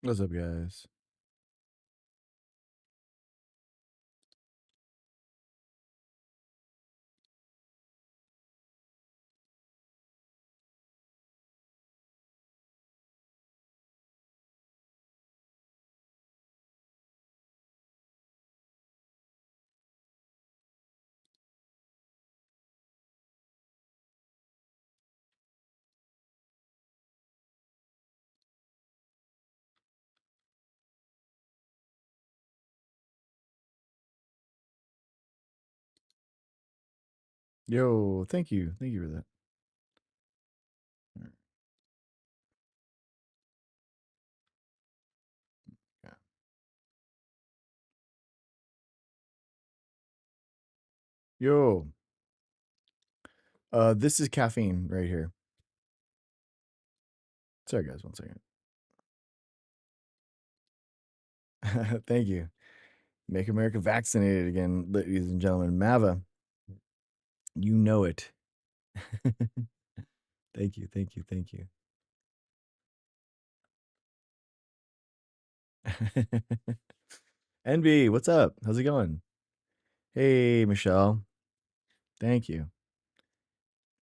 What's up, guys? Yo, thank you. Thank you for that. Yeah. Yo, this is caffeine right here. Sorry, guys, 1 second. Thank you. Make America vaccinated again, ladies and gentlemen. Mava, you know it. Thank you, thank you, thank you. NB, what's up? How's it going? Hey, Michelle. Thank you.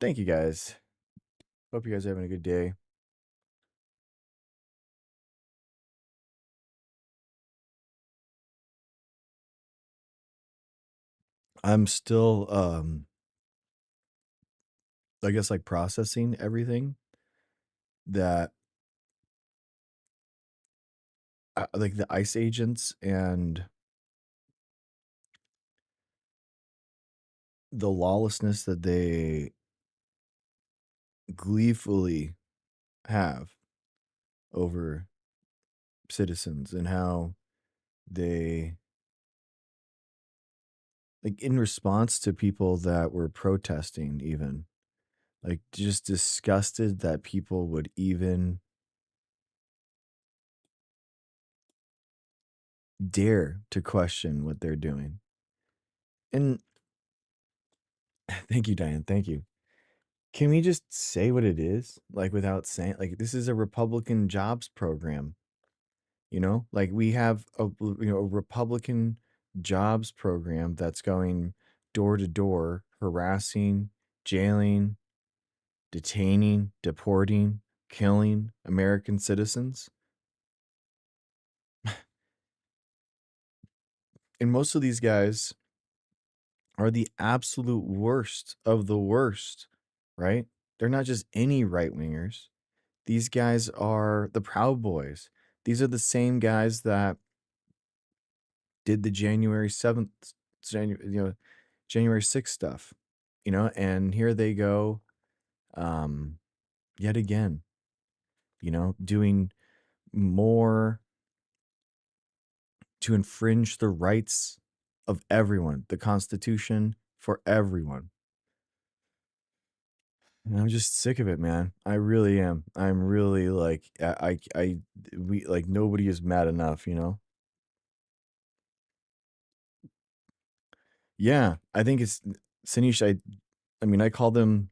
Thank you, guys. Hope you guys are having a good day. I'm still, I guess, like processing everything that, like the ICE agents and the lawlessness that they gleefully have over citizens and how they, like, in response to people that were protesting, even like just disgusted that people would even dare to question what they're doing. And thank you, Diane. Thank you. Can we just say what it is, like, without saying, like, this is a Republican jobs program? Like, we have a Republican jobs program that's going door to door, harassing, jailing, detaining, deporting, killing American citizens. And most of these guys are the absolute worst of the worst, right? They're not just any right wingers. These guys are the Proud Boys. These are the same guys that did the January 7th, January 6th stuff, and here they go, um, yet again, doing more to infringe the rights of everyone, the Constitution for everyone. And I'm just sick of it, man. I really am. I'm really like, we like nobody is mad enough. Yeah, I think it's Sanish. I mean, I call them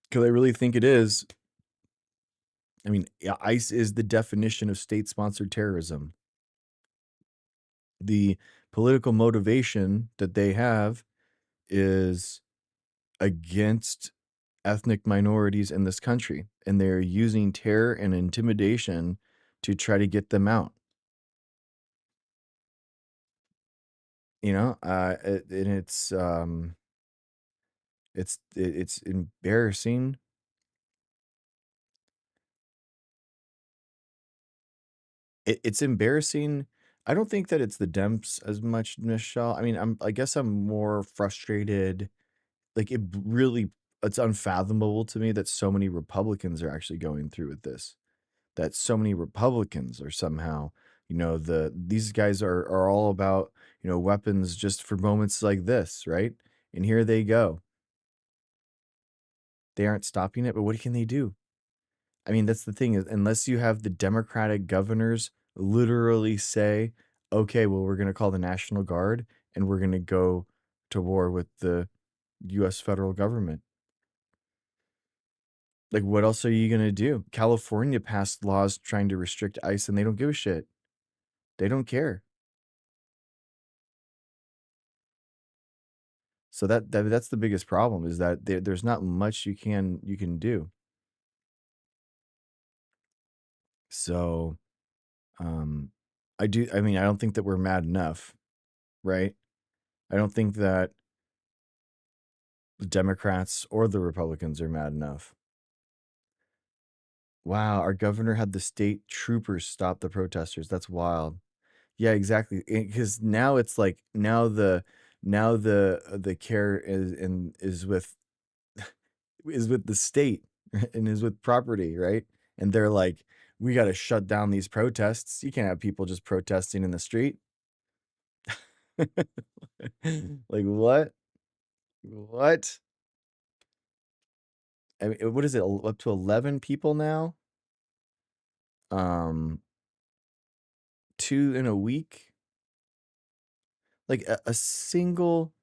because I really think it is. I mean, yeah, ICE is the definition of state-sponsored terrorism. The political motivation that they have is against ethnic minorities in this country, and they're using terror and intimidation to try to get them out. And it's embarrassing. It's embarrassing. I don't think that it's the Dems as much, Michelle. I mean, I guess I'm more frustrated. Like, it's unfathomable to me that so many Republicans are actually going through with this. That so many Republicans are somehow, these guys are all about, weapons just for moments like this, right? And here they go. They aren't stopping it, but what can they do? I mean, that's the thing is, unless you have the Democratic governors literally say, okay, well, we're going to call the National Guard and we're going to go to war with the US federal government. Like, what else are you gonna do? California passed laws trying to restrict ICE, and they don't give a shit. They don't care. So that's the biggest problem is that there's not much you can do. So, um, I mean, I don't think that we're mad enough, right? I don't think that the Democrats or the Republicans are mad enough. Wow, our governor had the state troopers stop the protesters. That's wild. Yeah, exactly. Because now it's like now the care is with the state and is with property, right? And they're like, we got to shut down these protests. You can't have people just protesting in the street. Like what? What? I mean, what is it? Up to 11 people now? Um, 2 in a week? Like a single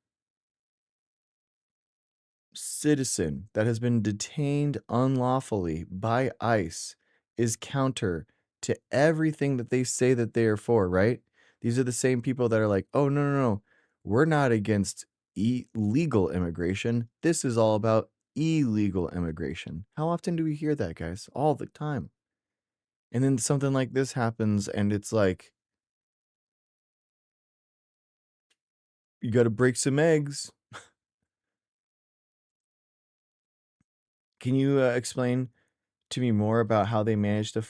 citizen that has been detained unlawfully by ICE is counter to everything that they say that they are for, right? These are the same people that are like, oh, no, no, no, we're not against legal immigration. This is all about illegal immigration. How often do we hear that, guys? All the time. And then something like this happens, and it's like, you got to break some eggs. Can you explain to me more about how they managed to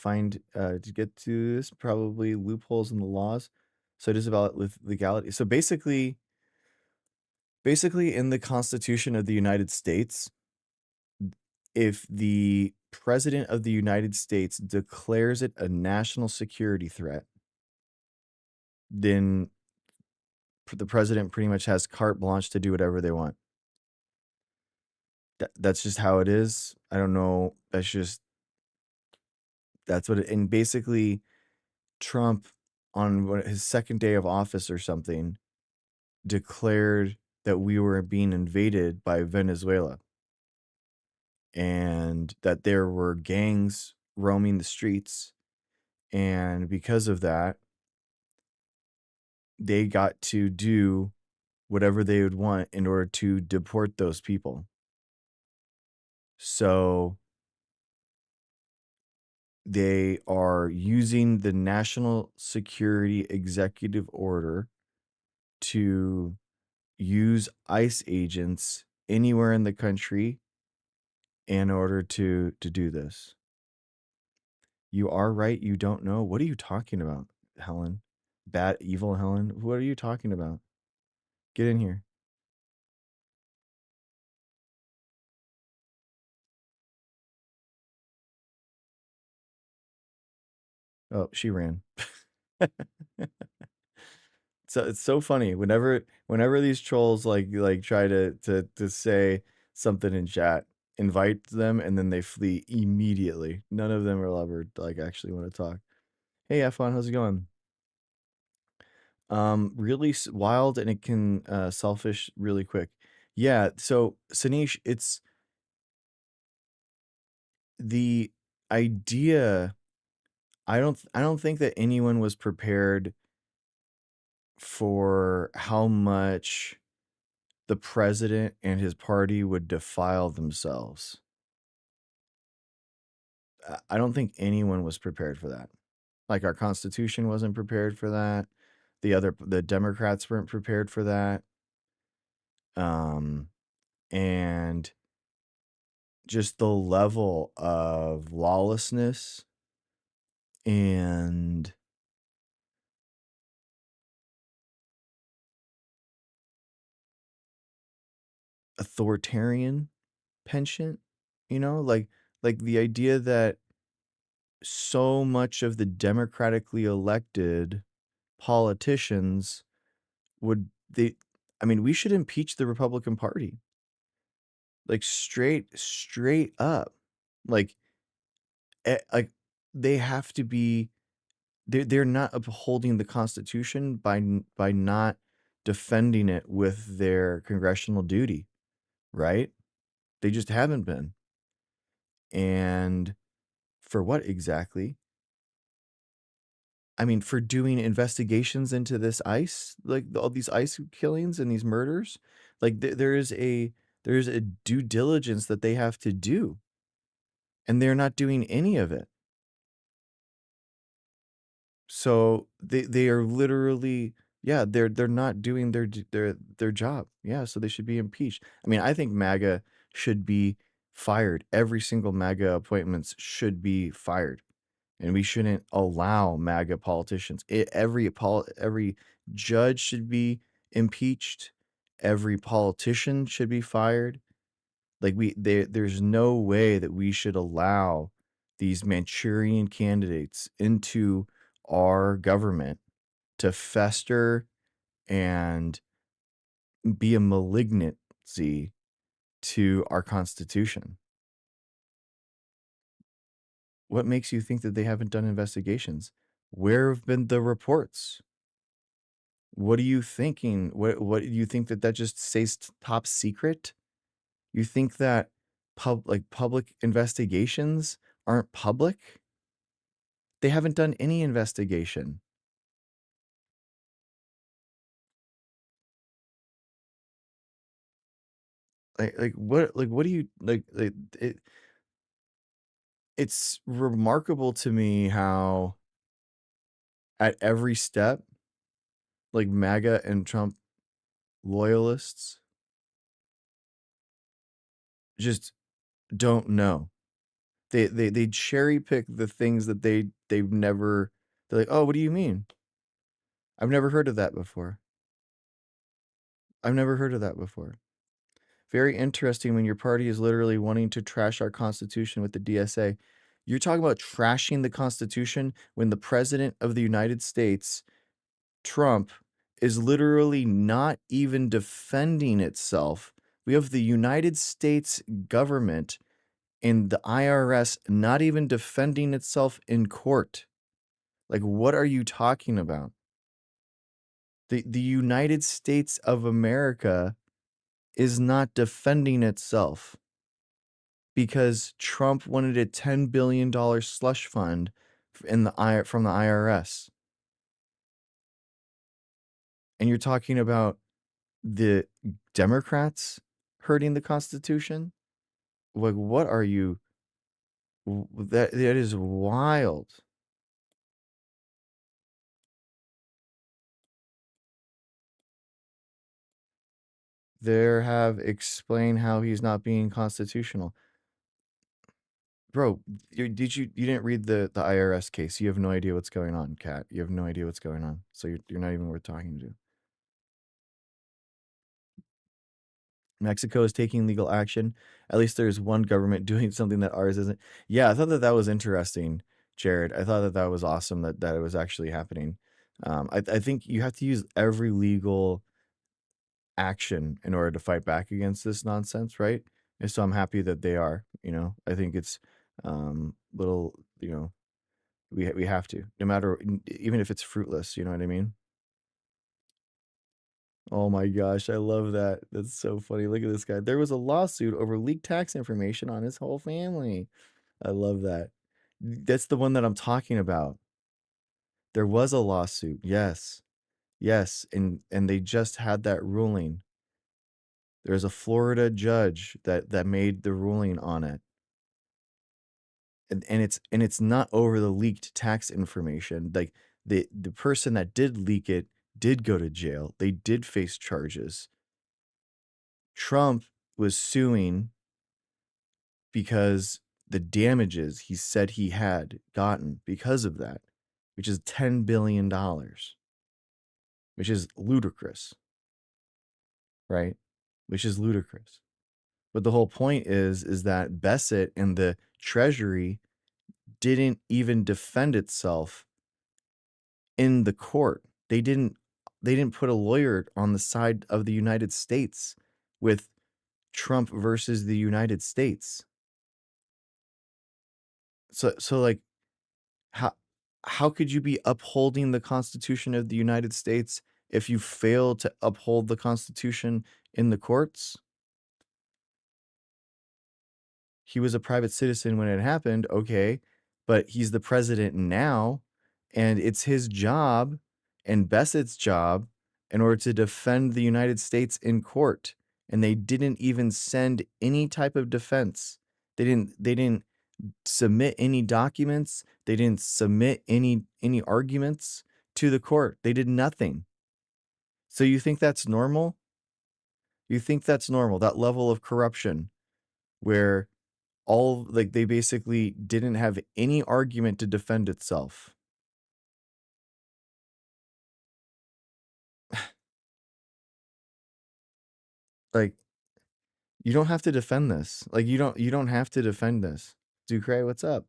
get to this, probably loopholes in the laws? So it is about legality. So basically in the Constitution of the United States, if the President of the United States declares it a national security threat, then the president pretty much has carte blanche to do whatever they want. That's just how it is. I don't know. That's what it, and basically Trump on his second day of office or something declared that we were being invaded by Venezuela and that there were gangs roaming the streets. And because of that, they got to do whatever they would want in order to deport those people. So they are using the National Security Executive Order to use ICE agents anywhere in the country in order to do this. You are right, you don't know. What are you talking about, Helen? Bad evil Helen? What are you talking about? Get in here. Oh, she ran. So it's so funny whenever these trolls like try to say something in chat, invite them and then they flee immediately. None of them will ever like actually want to talk. Hey F1, how's it going? Really wild, and it can selfish really quick. Yeah, so Sanish, it's the idea. I don't think that anyone was prepared for how much the president and his party would defile themselves. I don't think anyone was prepared for that. Like our Constitution wasn't prepared for that. The Democrats weren't prepared for that. Um, and just the level of lawlessness and authoritarian penchant, like the idea that so much of the democratically elected politicians would they I mean, we should impeach the Republican Party. Like straight up. Like like they have to be they're not upholding the Constitution by not defending it with their congressional duty, right? They just haven't been. And for what exactly? I mean, for doing investigations into this ICE, like all these ICE killings and these murders, like there's a due diligence that they have to do, and they're not doing any of it. So they are literally, yeah, they're not doing their job. Yeah, so they should be impeached. I mean, I think MAGA should be fired. Every single MAGA appointments should be fired. And we shouldn't allow MAGA politicians. Every judge should be impeached. Every politician should be fired. Like there's no way that we should allow these Manchurian candidates into our government to fester and be a malignancy to our Constitution. What makes you think that they haven't done investigations? Where have been the reports? What are you thinking? What do you think that just stays top secret? You think that public investigations aren't public? They haven't done any investigation. What do you it's remarkable to me how at every step, like MAGA and Trump loyalists just don't know. They cherry pick the things that they've never. They're like, oh, what do you mean? I've never heard of that before. I've never heard of that before. Very interesting when your party is literally wanting to trash our Constitution with the DSA. You're talking about trashing the Constitution when the President of the United States, Trump, is literally not even defending itself. We have the United States government and the IRS not even defending itself in court. Like, what are you talking about? The United States of America is not defending itself because Trump wanted a $10 billion slush fund from the IRS. And you're talking about the Democrats hurting the Constitution? Like, what are you? That is wild. There have explained how he's not being constitutional. Bro, you didn't read the IRS case. You have no idea what's going on, Kat. You have no idea what's going on. So you're not even worth talking to. Mexico is taking legal action. At least there's one government doing something that ours isn't. Yeah, I thought that was interesting, Jared. I thought that was awesome that it was actually happening. I think you have to use every legal action in order to fight back against this nonsense, right? And so I'm happy that they are. I think it's little. We have to, no matter, even if it's fruitless. You know what I mean? Oh my gosh, I love that. That's so funny. Look at this guy. There was a lawsuit over leaked tax information on his whole family. I love that. That's the one that I'm talking about. There was a lawsuit. Yes. Yes, and they just had that ruling. There's a Florida judge that made the ruling on it. And it's not over the leaked tax information. Like the person that did leak it did go to jail. They did face charges. Trump was suing because the damages he said he had gotten because of that, which is $10 billion, which is ludicrous, right? Which is ludicrous. But the whole point is that Bassett and the Treasury didn't even defend itself in the court. They didn't put a lawyer on the side of the United States with Trump versus the United States. So like how how could you be upholding the Constitution of the United States if you fail to uphold the Constitution in the courts? he was a private citizen when it happened, okay, but he's the president now, and it's his job and Bessett's job in order to defend the United States in court, and they didn't even send any type of defense. They didn't submit any documents. They didn't submit any arguments to the court. They did nothing. So you think that's normal? You think that's normal, that level of corruption where all like they basically didn't have any argument to defend itself. Like you don't have to defend this. Like you don't have to defend this. Ducray, what's up?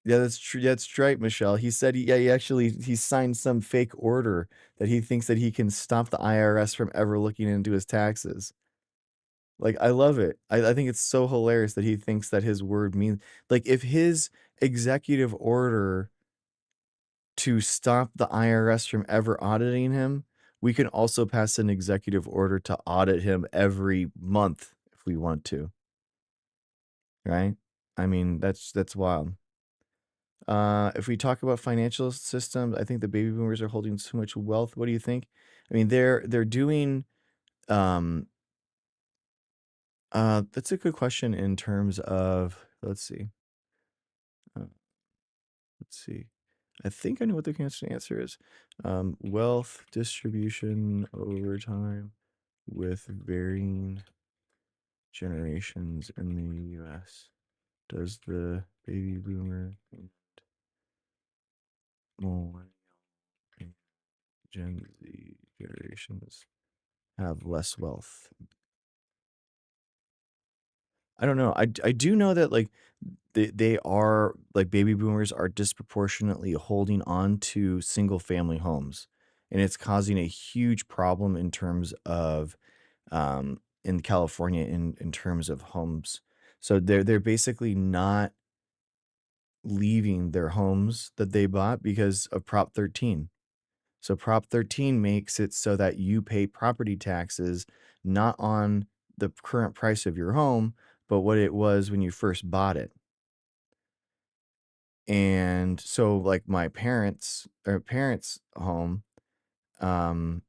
Yeah, that's true. That's right, Michelle. He said he signed some fake order that he thinks that he can stop the IRS from ever looking into his taxes. Like I love it. I think it's so hilarious that he thinks that his word means like if his executive order to stop the IRS from ever auditing him, we can also pass an executive order to audit him every month if we want to, right? I mean, that's wild. If we talk about financial systems, I think the baby boomers are holding too much wealth. What do you think? I mean, they're doing um that's a good question in terms of uh, let's see. I think I know what the answer is. Wealth distribution over time with varying generations in the U.S. Does the baby boomer and millennial and Gen Z generations have less wealth? I don't know. I do know that like they are like baby boomers are disproportionately holding on to single family homes, and it's causing a huge problem in terms of in California in terms of homes. So they're basically not leaving their homes that they bought because of Prop 13. So Prop 13 makes it so that you pay property taxes not on the current price of your home, but what it was when you first bought it. And so like my parents' home, um,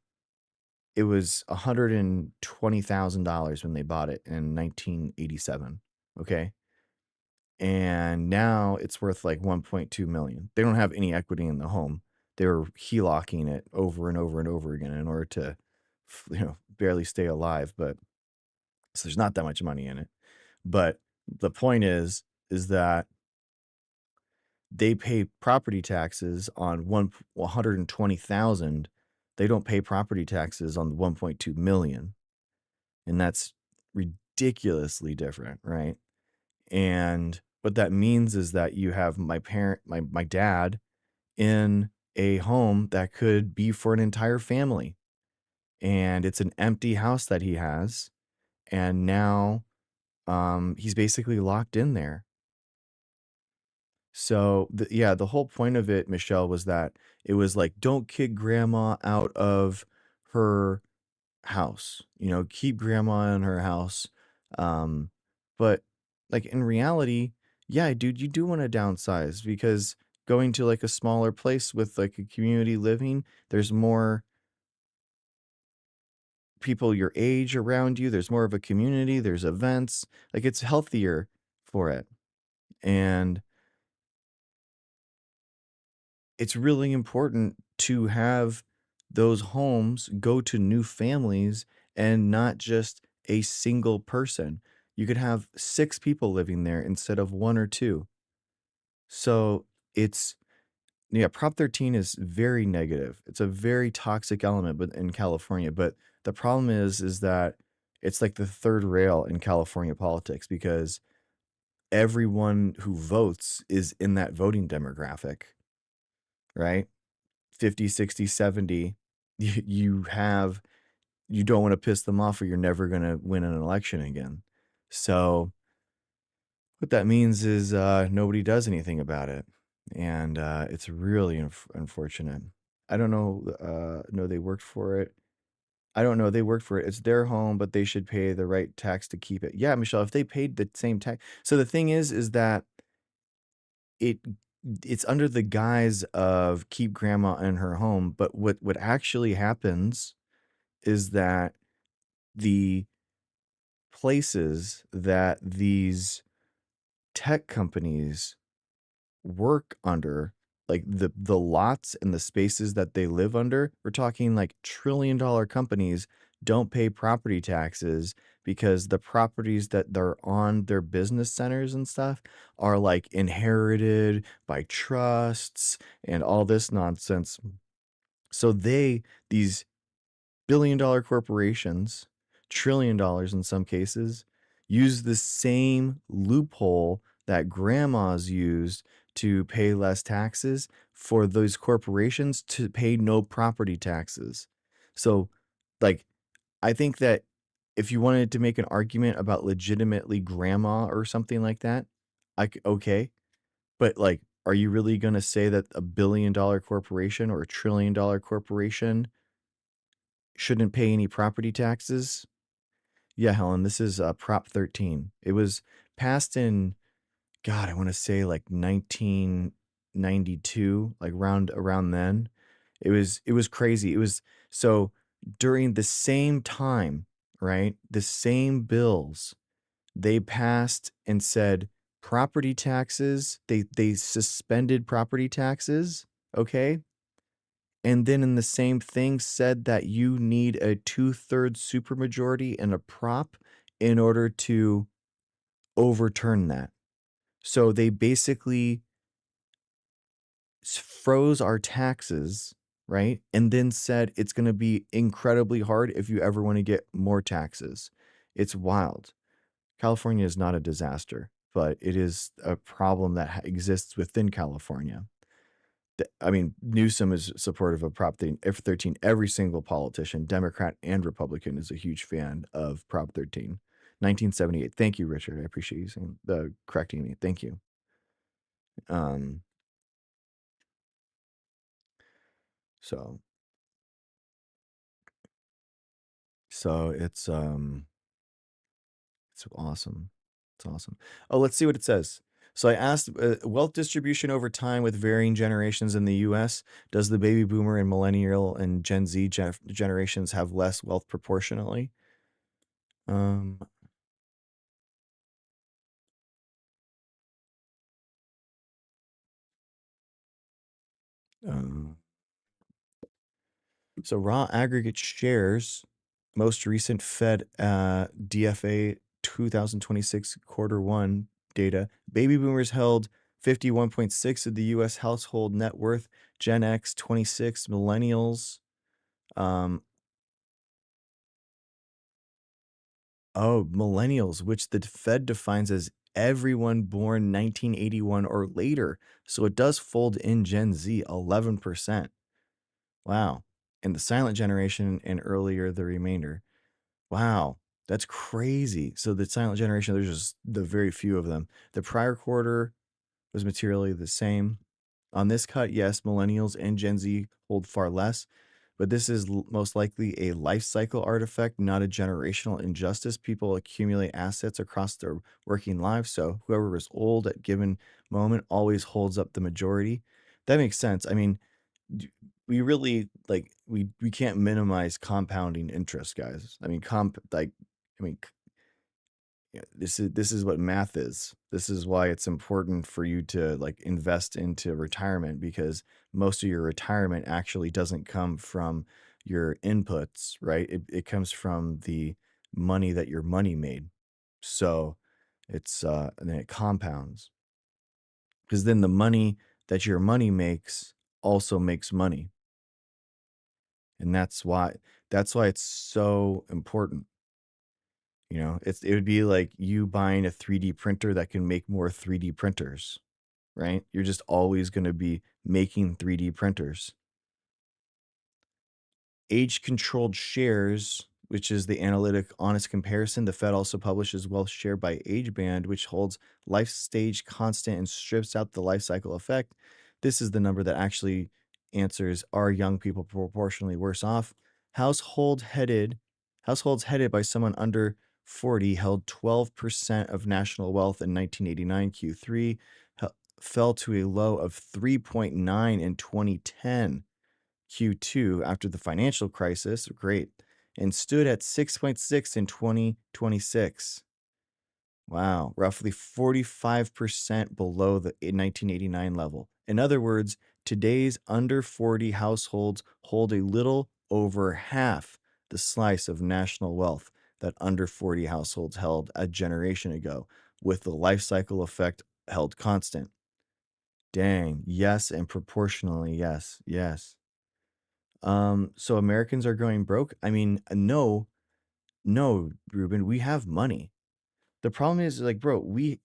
it was $120,000 when they bought it in 1987. Okay. And now it's worth like 1.2 million. They don't have any equity in the home. They were HELOCing it over and over and over again in order to, barely stay alive. But so there's not that much money in it. But the point is that they pay property taxes on 120,000. They don't pay property taxes on the 1.2 million. And that's ridiculously different, right? And what that means is that you have my dad in a home that could be for an entire family. And it's an empty house that he has. And now he's basically locked in there. So yeah, the whole point of it, Michelle, was that it was like, don't kick grandma out of her house, keep grandma in her house. Um, but like in reality, yeah, dude, you do want to downsize because going to like a smaller place with like a community living, there's more people your age around you, there's more of a community, there's events, like it's healthier for it. And it's really important to have those homes go to new families and not just a single person. You could have 6 people living there instead of 1 or 2. So it's yeah, Prop 13 is very negative. It's a very toxic element but in California, but the problem is that it's like the third rail in California politics because everyone who votes is in that voting demographic, right? 50, 60, 70, you have you don't want to piss them off or you're never going to win an election again. So what that means is nobody does anything about it. And it's really unfortunate. I don't know. No, they worked for it. I don't know, they worked for it. It's their home, but they should pay the right tax to keep it. Yeah, Michelle, if they paid the same tax. So the thing is that it it's under the guise of keep grandma in her home, but what actually happens is that the places that these tech companies work under, like the lots and the spaces that they live under, we're talking like trillion-dollar companies don't pay property taxes because the properties that they're on their business centers and stuff are like inherited by trusts and all this nonsense. So these billion-dollar corporations, $1 trillion in some cases, use the same loophole that grandmas used to pay less taxes for those corporations to pay no property taxes. So, like, I think that if you wanted to make an argument about legitimately grandma or something like that, okay, but like, are you really going to say that a $1 billion corporation or $1 trillion corporation shouldn't pay any property taxes? Yeah, Helen, this is Prop 13. It was passed in, God, I want to say like 1992, like around then. It was crazy. It was so during the same time, right? The same bills they passed and said property taxes, they suspended property taxes, okay? And then in the same thing said that you need a two-thirds supermajority and a prop in order to overturn that. So they basically froze our taxes, right? And then said it's going to be incredibly hard if you ever want to get more taxes. It's wild. California is not a disaster, but it is a problem that exists within California. I mean, Newsom is supportive of Prop 13. Every single politician, Democrat and Republican, is a huge fan of Prop 13. 1978. Thank you, Richard. I appreciate you saying correcting me. Thank you. Um, so it's awesome. It's awesome. Oh, let's see what it says. So I asked wealth distribution over time with varying generations in the U.S. Does the baby boomer and millennial and Gen Z generations have less wealth proportionally? Um, uh, so raw aggregate shares, most recent Fed DFA 2026 quarter one data, baby boomers held 51.6 of the U.S. household net worth, Gen X 26, millennials. Millennials, which the Fed defines as everyone born 1981 or later. So it does fold in Gen Z, 11%. Wow. And the silent generation and earlier, the remainder. Wow. That's crazy. So the silent generation, there's just the very few of them. The prior quarter was materially the same. On this cut, yes, millennials and Gen Z hold far less, but this is most likely a life cycle artifact, not a generational injustice. People accumulate assets across their working lives, so whoever is old at given moment always holds up the majority. That makes sense. I mean, we really like we can't minimize compounding interest, guys. I mean, I mean, yeah, this is what math is. This is why it's important for you to like invest into retirement because most of your retirement actually doesn't come from your inputs, right? It comes from the money that your money made. So it's and then it compounds because then the money that your money makes also makes money. And that's why it's so important. It would be like you buying a 3D printer that can make more 3D printers, right? You're just always going to be making 3D printers. Age-controlled shares, which is the analytic honest comparison. The Fed also publishes wealth share by age band, which holds life stage constant and strips out the life cycle effect. This is the number that actually answers, are young people proportionally worse off? household headed households headed by someone under 40 held 12% of national wealth in 1989 Q3, fell to a low of 3.9 in 2010 Q2 after the financial crisis, great, and stood at 6.6 in 2026. Wow, roughly 45% below the 1989 level. In other words, today's under 40 households hold a little over half the slice of national wealth that under 40 households held a generation ago, with the life cycle effect held constant. Dang, yes, and proportionally, yes, yes. So Americans are going broke? I mean, no, no, Ruben, we have money. The problem is, like, bro, we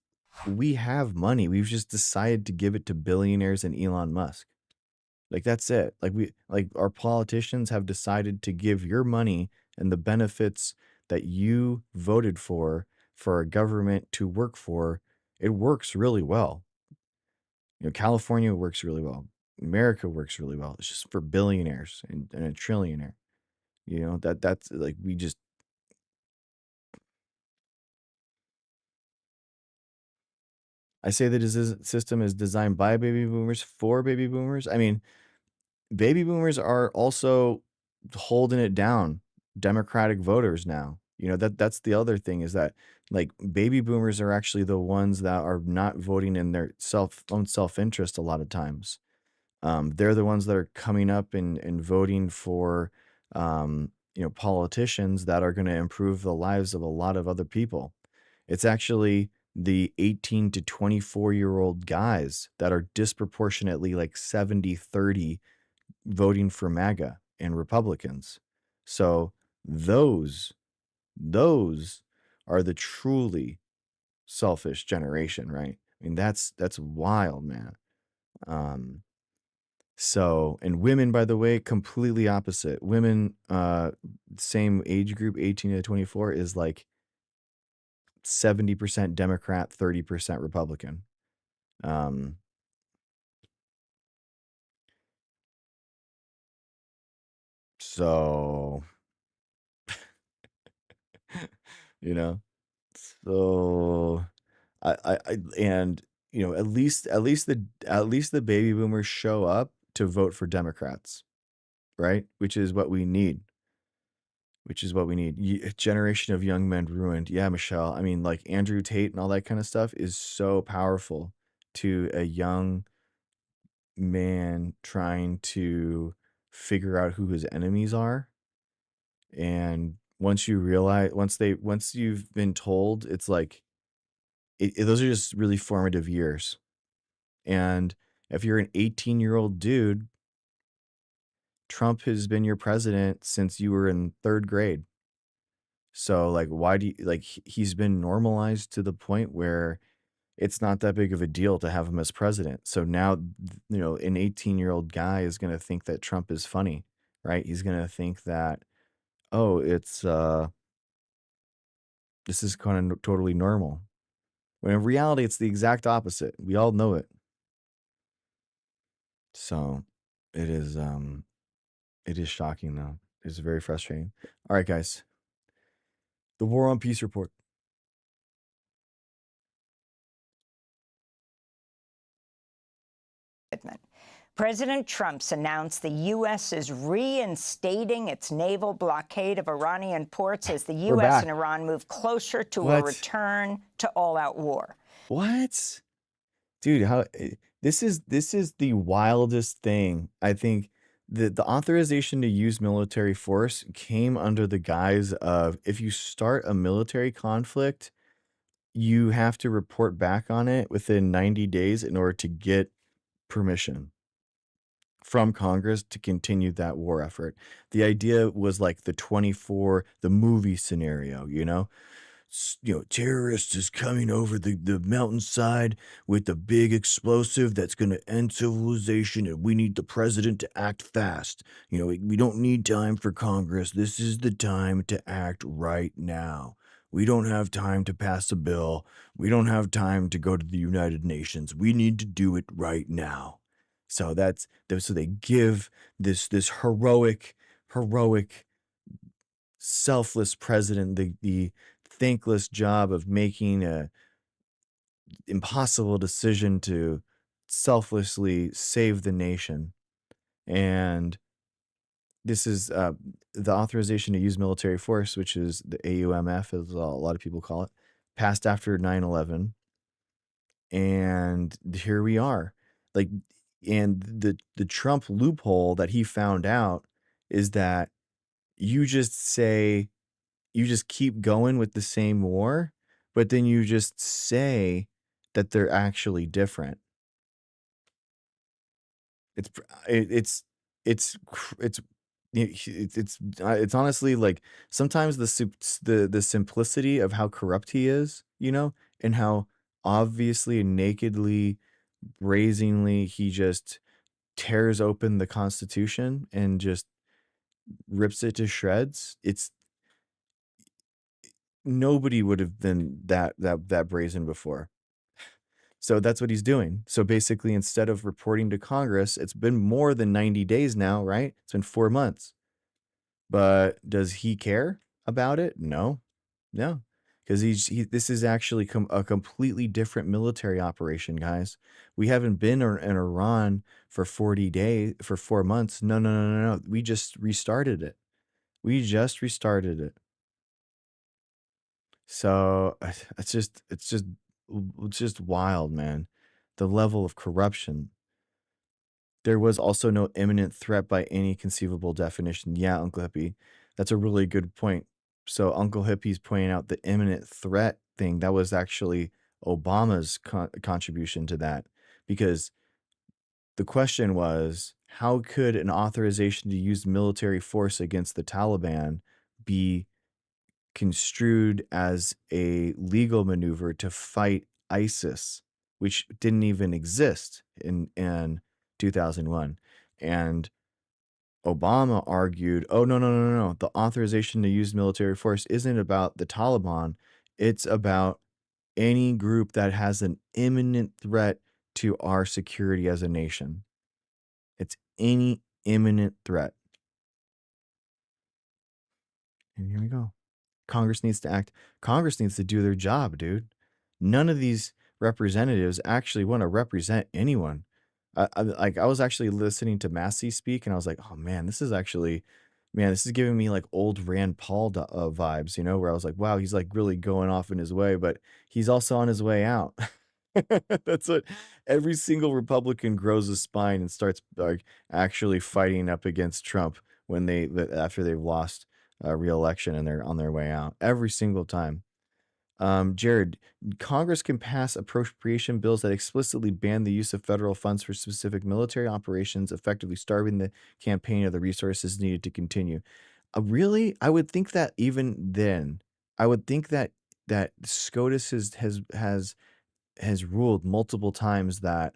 have money. We've just decided to give it to billionaires and Elon Musk. Like, that's it. Like our politicians have decided to give your money and the benefits that you voted for a government to work for. It works really well. You know, California works really well. America works really well. It's just for billionaires and a trillionaire. You know, that's like we just I say that this system is designed by baby boomers for baby boomers. I mean, baby boomers are also holding it down, Democratic voters now. You know, that's the other thing is that like baby boomers are actually the ones that are not voting in their own self-interest a lot of times. They're the ones that are coming up and voting for politicians that are going to improve the lives of a lot of other people. It's actually the 18 to 24-year-old guys that are disproportionately like 70-30 voting for MAGA and Republicans. So those are the truly selfish generation, right? I mean, that's wild, man. So, and women, by the way, completely opposite. Women, same age group, 18 to 24, is like 70% Democrat, 30% Republican. Um, so, you know, so and at least the baby boomers show up to vote for Democrats, right? Which is what we need. A generation of young men ruined. Yeah, Michelle. I mean, like Andrew Tate and all that kind of stuff is so powerful to a young man trying to figure out who his enemies are. And once you realize, once you've been told, it's like, those are just really formative years. And if you're an 18-year-old dude, Trump has been your president since you were in third grade. So like, why do you like he's been normalized to the point where it's not that big of a deal to have him as president. So now, an 18-year-old guy is going to think that Trump is funny, right? He's going to think that, oh, this is kind of totally normal. When in reality, it's the exact opposite. We all know it. So it is shocking though. It's very frustrating. All right, guys. The War on Peace report. President Trump's announced the U.S. is reinstating its naval blockade of Iranian ports as the U.S. and Iran move closer to a return to all-out war. What? Dude, this is the wildest thing. I think the authorization to use military force came under the guise of if you start a military conflict, you have to report back on it within 90 days in order to get permission from Congress to continue that war effort. The idea was like the movie scenario, terrorists is coming over the mountainside with the big explosive that's going to end civilization, and we need the president to act fast. We don't need time for Congress. This is the time to act right now. We don't have time to pass a bill. We don't have time to go to the United Nations. We need to do it right now. So so they give this heroic selfless president, the thankless job of making a impossible decision to selflessly save the nation. And this is the authorization to use military force, which is the AUMF, as a lot of people call it, passed after 9/11, and here we are. Like, and the Trump loophole that he found out is that you just say you just keep going with the same war, but then you just say that they're actually different. It's pr it's cr it's honestly, like, sometimes the simplicity of how corrupt he is, and how obviously and nakedly, brazenly he just tears open the Constitution and just rips it to shreds. It's nobody would have been that brazen before. So that's what he's doing. So basically, instead of reporting to Congress, it's been more than 90 days now, right? It's been 4 months. But does he care about it? No. No. Because this is actually a completely different military operation, guys. We haven't been in Iran for 40 days, for 4 months. No, no, no, no, no. We just restarted it. We just restarted it. So it's just wild, man. The level of corruption. There was also no imminent threat by any conceivable definition. Yeah, Uncle Hippie, that's a really good point. So Uncle Hippie's pointing out the imminent threat thing. That was actually Obama's contribution to that, because the question was, how could an authorization to use military force against the Taliban be construed as a legal maneuver to fight ISIS, which didn't even exist in 2001. And Obama argued, oh, no, no, no, no, no. The authorization to use military force isn't about the Taliban. It's about any group that has an imminent threat to our security as a nation. It's any imminent threat. And here we go. Congress needs to act. Congress needs to do their job, dude. None of these representatives actually want to represent anyone. I was actually listening to Massey speak, and I was like, oh man, this is giving me like old Rand Paul vibes, where I was like, wow, he's like really going off in his way, but he's also on his way out. That's what every single Republican grows a spine and starts like actually fighting up against Trump after they've lost re-election and they're on their way out every single time. Jared, Congress can pass appropriation bills that explicitly ban the use of federal funds for specific military operations, effectively starving the campaign of the resources needed to continue. Really, I would think that even then, I would think that SCOTUS has ruled multiple times that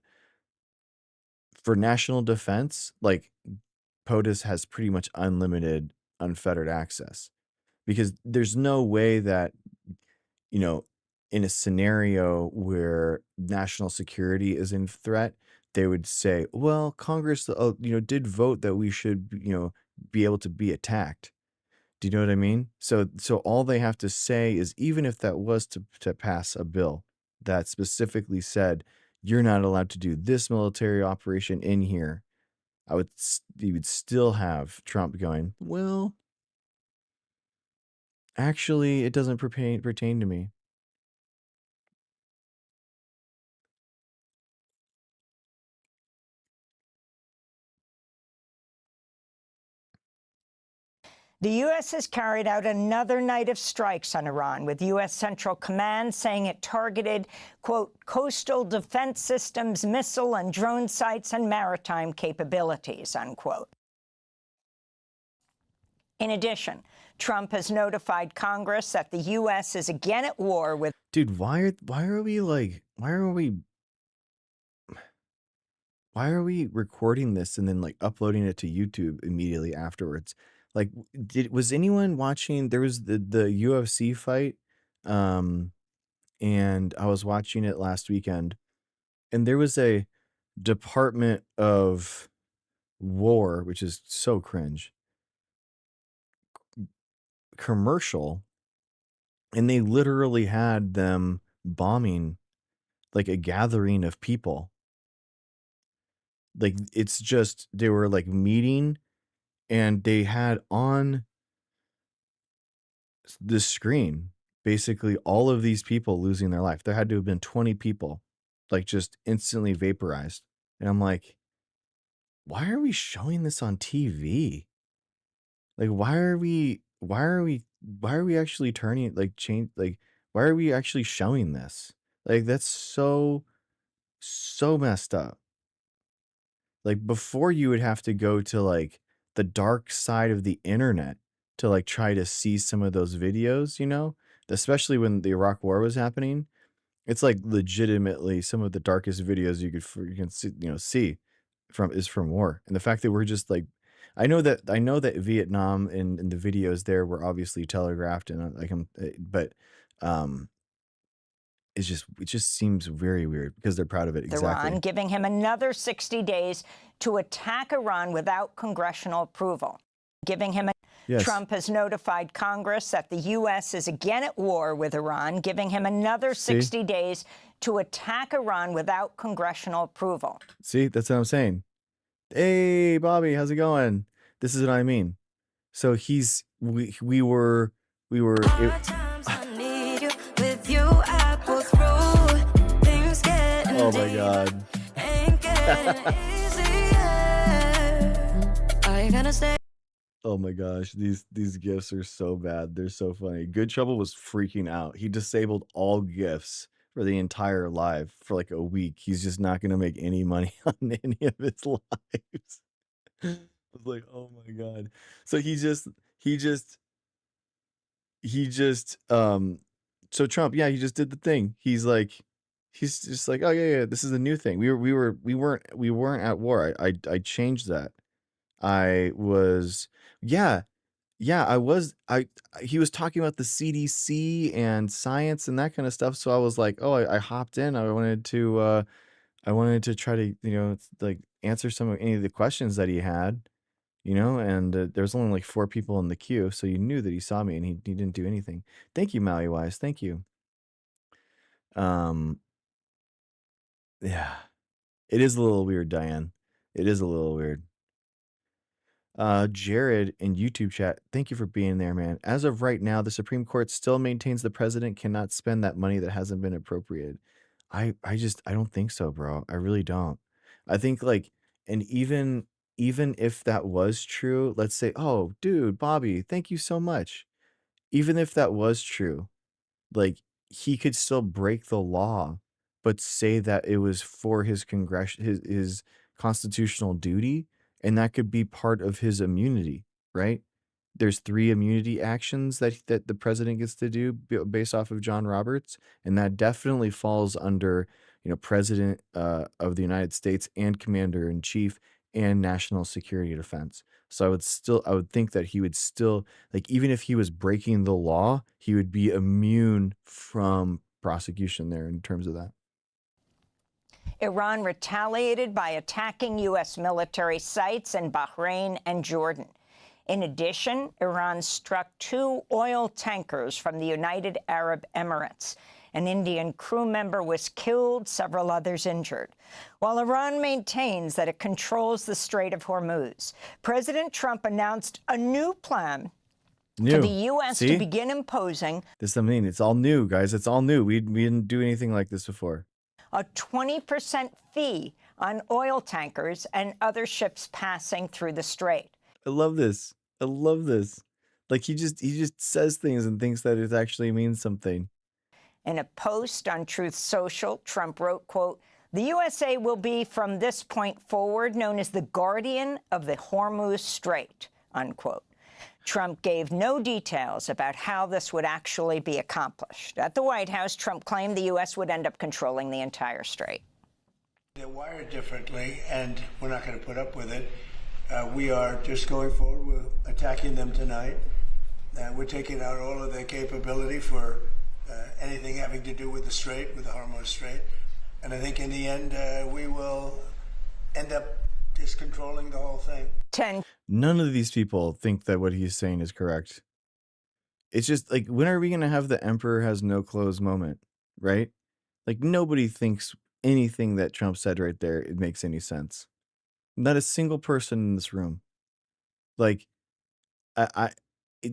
for national defense, like POTUS has pretty much unlimited, unfettered access, because there's no way that, you know, in a scenario where national security is in threat, they would say, well, Congress, did vote that we should, be able to be attacked. Do you know what I mean? So all they have to say is, even if that was to pass a bill that specifically said you're not allowed to do this military operation in here, you would still have Trump going, well, actually, it doesn't pertain to me. The U.S. has carried out another night of strikes on Iran, with U.S. Central Command saying it targeted, quote, coastal defense systems, missile and drone sites, and maritime capabilities, unquote. In addition, Trump has notified Congress that the U.S. is again at war with... Dude, why are we recording this and then like uploading it to YouTube immediately afterwards? Like, was anyone watching? There was the UFC fight, um, and I was watching it last weekend, and there was a Department of War, which is so cringe, commercial, and they literally had them bombing like a gathering of people. Like, it's just they were like meeting, and they had on the screen basically all of these people losing their life. There had to have been 20 people like just instantly vaporized. And I'm like, why are we showing this on TV? Like, why are we actually turning like change like why are we actually showing this? Like, that's so messed up. Like, before you would have to go to like the dark side of the internet to like try to see some of those videos, you know? Especially when the Iraq war was happening. It's like legitimately some of the darkest videos you can see, see from war. And the fact that we're just like I know that Vietnam and the videos there were obviously telegraphed and like but um it just seems very weird because they're proud of it. Iran, Exactly. giving him another 60 days to attack Iran without congressional approval. Yes. Trump has notified Congress that the U.S. is again at war with Iran, giving him another See? 60 days to attack Iran without congressional approval. See, that's what I'm saying. Hey, Bobby, how's it going? This is what I mean. So we were it, oh my god. Oh my gosh, these gifts are so bad. They're so funny. Good Trouble was freaking out. He disabled all gifts for the entire live for like a week. He's just not gonna make any money on any of his lives. I was like, oh my god. So he just he just so Trump, yeah, he just did the thing. He's just like, oh yeah, yeah, this is a new thing. We weren't at war. I changed that. I was yeah, yeah, I was he was talking about the CDC and science and that kind of stuff. So I was like, oh, I hopped in. I wanted to try to, like answer some of any of the questions that he had, and there was only like 4 people in the queue, so you knew that he saw me and he didn't do anything. Thank you, Maui Wise. Thank you. Um, yeah, it is a little weird, Diane. It is a little weird. Jared in YouTube chat, thank you for being there, man. As of right now, the Supreme Court still maintains the president cannot spend that money that hasn't been appropriated. I don't think so, bro. I really don't. I think like, and even if that was true, let's say, oh, dude, Bobby, thank you so much. Even if that was true, like, he could still break the law, but say that it was for his constitutional duty, and that could be part of his immunity, right? There's 3 immunity actions that the president gets to do based off of John Roberts, and that definitely falls under, President, of the United States and Commander-in-Chief and National Security Defense. So I would think that he would still like, even if he was breaking the law, he would be immune from prosecution there in terms of that. Iran retaliated by attacking U.S. military sites in Bahrain and Jordan. In addition, Iran struck 2 oil tankers from the United Arab Emirates. An Indian crew member was killed, several others injured. While Iran maintains that it controls the Strait of Hormuz, President Trump announced a new plan for the U.S. to begin imposing this. I mean, it's all new, guys. It's all new. We didn't do anything like this before. A 20% fee on oil tankers and other ships passing through the strait. I love this. I love this. Like, he just says things and thinks that it actually means something. In a post on Truth Social, Trump wrote, quote, "The USA will be from this point forward known as the guardian of the Hormuz Strait," unquote. Trump gave no details about how this would actually be accomplished. At the White House, Trump claimed the U.S. would end up controlling the entire strait. They're wired differently, and we're not going to put up with it. We are just going forward. We're attacking them tonight. We're taking out all of their capability for anything having to do with the strait, with the Hormuz Strait. And I think in the end, we will end up just controlling the whole thing. None of these people think that what he's saying is correct. It's just like, when are we gonna have the emperor has no clothes moment, right? Like, nobody thinks anything that Trump said right there, it makes any sense. Not a single person in this room. Like, I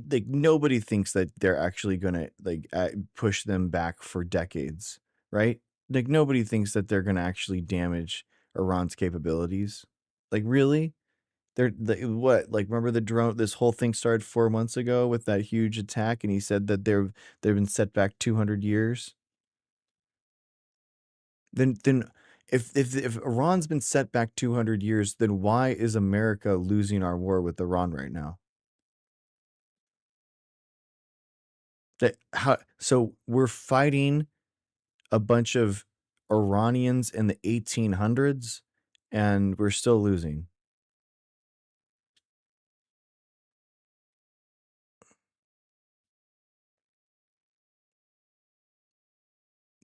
like, nobody thinks that they're actually gonna, like, push them back for decades, right? Like, nobody thinks that they're gonna actually damage Iran's capabilities. Like, really? What? Like, remember the drone? This whole thing started 4 months ago with that huge attack, and he said that they've been set back 200 years. Then if Iran's been set back 200 years, then why is America losing our war with Iran right now? So we're fighting a bunch of Iranians in the 1800s, and we're still losing.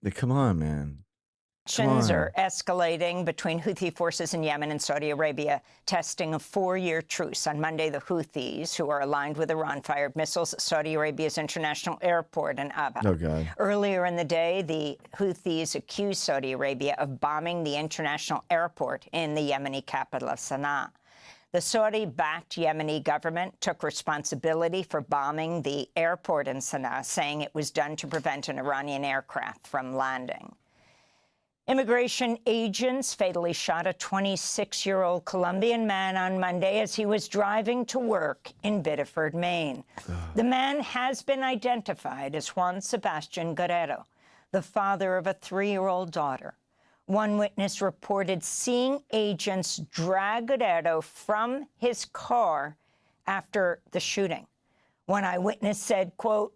Like, come on, man. Come Tensions are on. escalating between Houthi forces in Yemen and Saudi Arabia, testing a 4-year truce. On Monday, the Houthis, who are aligned with Iran, fired missiles at Saudi Arabia's international airport in Abha. Oh, God. Earlier in the day, the Houthis accused Saudi Arabia of bombing the international airport in the Yemeni capital of Sana'a. The Saudi-backed Yemeni government took responsibility for bombing the airport in Sana'a, saying it was done to prevent an Iranian aircraft from landing. Immigration agents fatally shot a 26-year-old Colombian man on Monday as he was driving to work in Biddeford, Maine. The man has been identified as Juan Sebastian Guerrero, the father of a 3-year-old daughter. One witness reported seeing agents drag Guerrero from his car after the shooting. One eyewitness said, quote,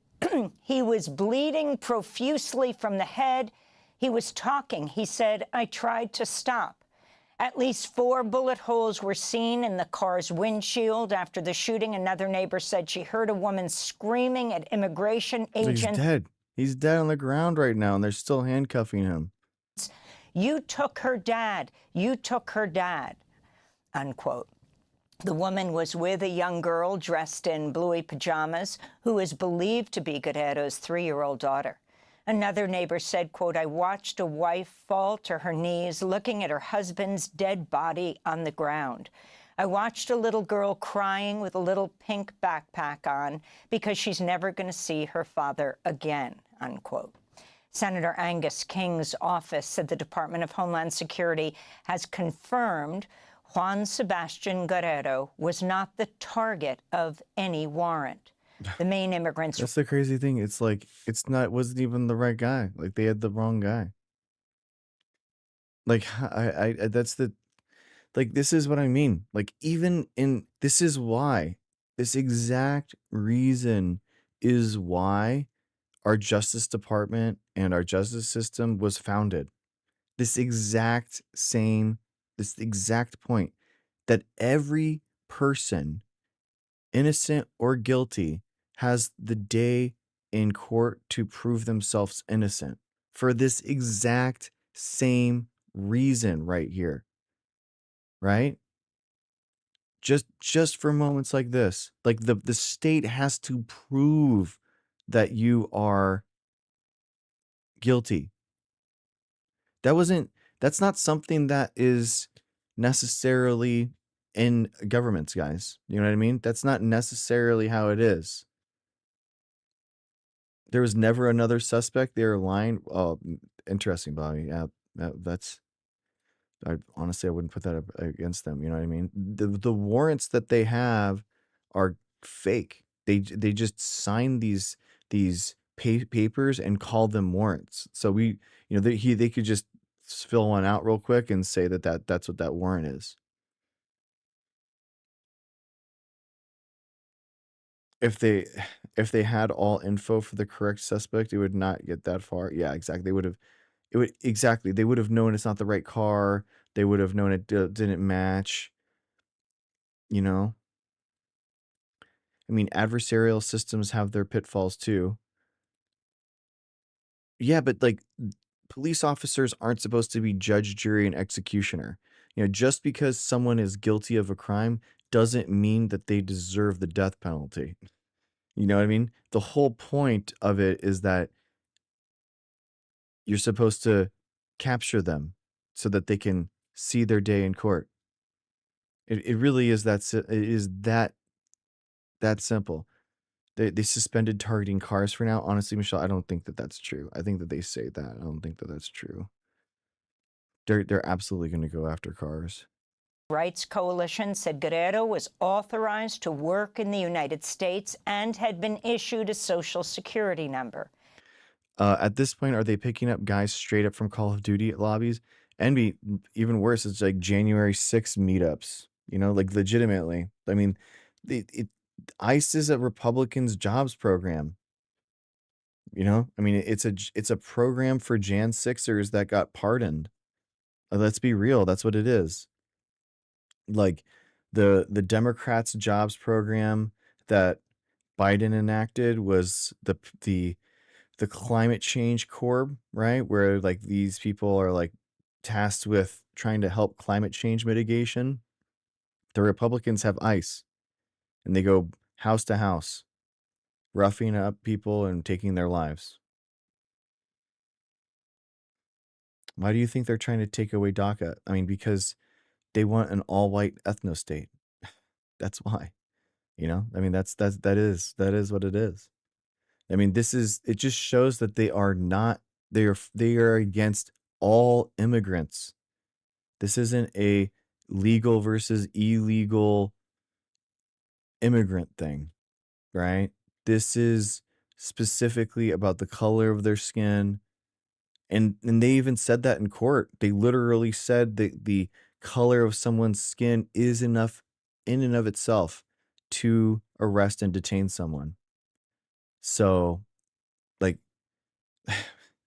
he was bleeding profusely from the head. He was talking. He said, I tried to stop. At least 4 bullet holes were seen in the car's windshield after the shooting. Another neighbor said she heard a woman screaming at immigration agents. He's dead. He's dead on the ground right now, and they're still handcuffing him. You took her dad. You took her dad, unquote. The woman was with a young girl dressed in bluey pajamas who is believed to be Guerrero's 3-year-old daughter. Another neighbor said, quote, I watched a wife fall to her knees looking at her husband's dead body on the ground. I watched a little girl crying with a little pink backpack on because she's never going to see her father again, unquote. Senator Angus King's office said the Department of Homeland Security has confirmed Juan Sebastian Guerrero was not the target of any warrant. The main immigrants. That's the crazy thing. It's like, it wasn't even the right guy. Like, they had the wrong guy. Like, that's the, like, this is what I mean. Like, this is why, this exact reason is why our Justice Department and our justice system was founded. This exact point that every person, innocent or guilty, has the day in court to prove themselves innocent for this exact same reason right here, right? Just for moments like this, like the state has to prove that you are guilty. That's not something that is necessarily in governments, guys. You know what I mean? That's not necessarily how it is. There was never another suspect. They were lying. Oh, interesting, Bobby. Yeah, honestly, I wouldn't put that against them. You know what I mean? The warrants that they have are fake. They just sign these papers and call them warrants. So they could just fill one out real quick and say that's what that warrant is. If they had all info for the correct suspect, it would not get that far. Yeah, exactly. They would have known it's not the right car. They would have known it didn't match. You know? I mean, adversarial systems have their pitfalls too. Yeah, but like, police officers aren't supposed to be judge, jury, and executioner. Just because someone is guilty of a crime doesn't mean that they deserve the death penalty. You know what I mean? The whole point of it is that you're supposed to capture them so that they can see their day in court. It really is it is that simple. They suspended targeting cars for now. Honestly, Michelle, I don't think that that's true. I think that they say that. I don't think that that's true. They're absolutely going to go after cars. Rights Coalition said Guerrero was authorized to work in the United States and had been issued a Social Security number. At this point, are they picking up guys straight up from Call of Duty at lobbies? And even worse, it's like January 6th meetups, you know, like legitimately. I mean, ICE is a Republicans jobs program, you know? I mean, it's a program for Jan 6ers that got pardoned. Let's be real, that's what it is. Like the Democrats jobs program that Biden enacted was the climate change corps, right? Where like these people are like tasked with trying to help climate change mitigation. The Republicans have ICE and they go house to house, roughing up people and taking their lives. Why do you think they're trying to take away DACA? I mean, because they want an all-white ethno state. That's why. You know? I mean, that is what it is. I mean, it just shows that they are not they are against all immigrants. This isn't a legal versus illegal immigrant thing, right? This is specifically about the color of their skin. And they even said that in court. They literally said that the color of someone's skin is enough in and of itself to arrest and detain someone. So, like,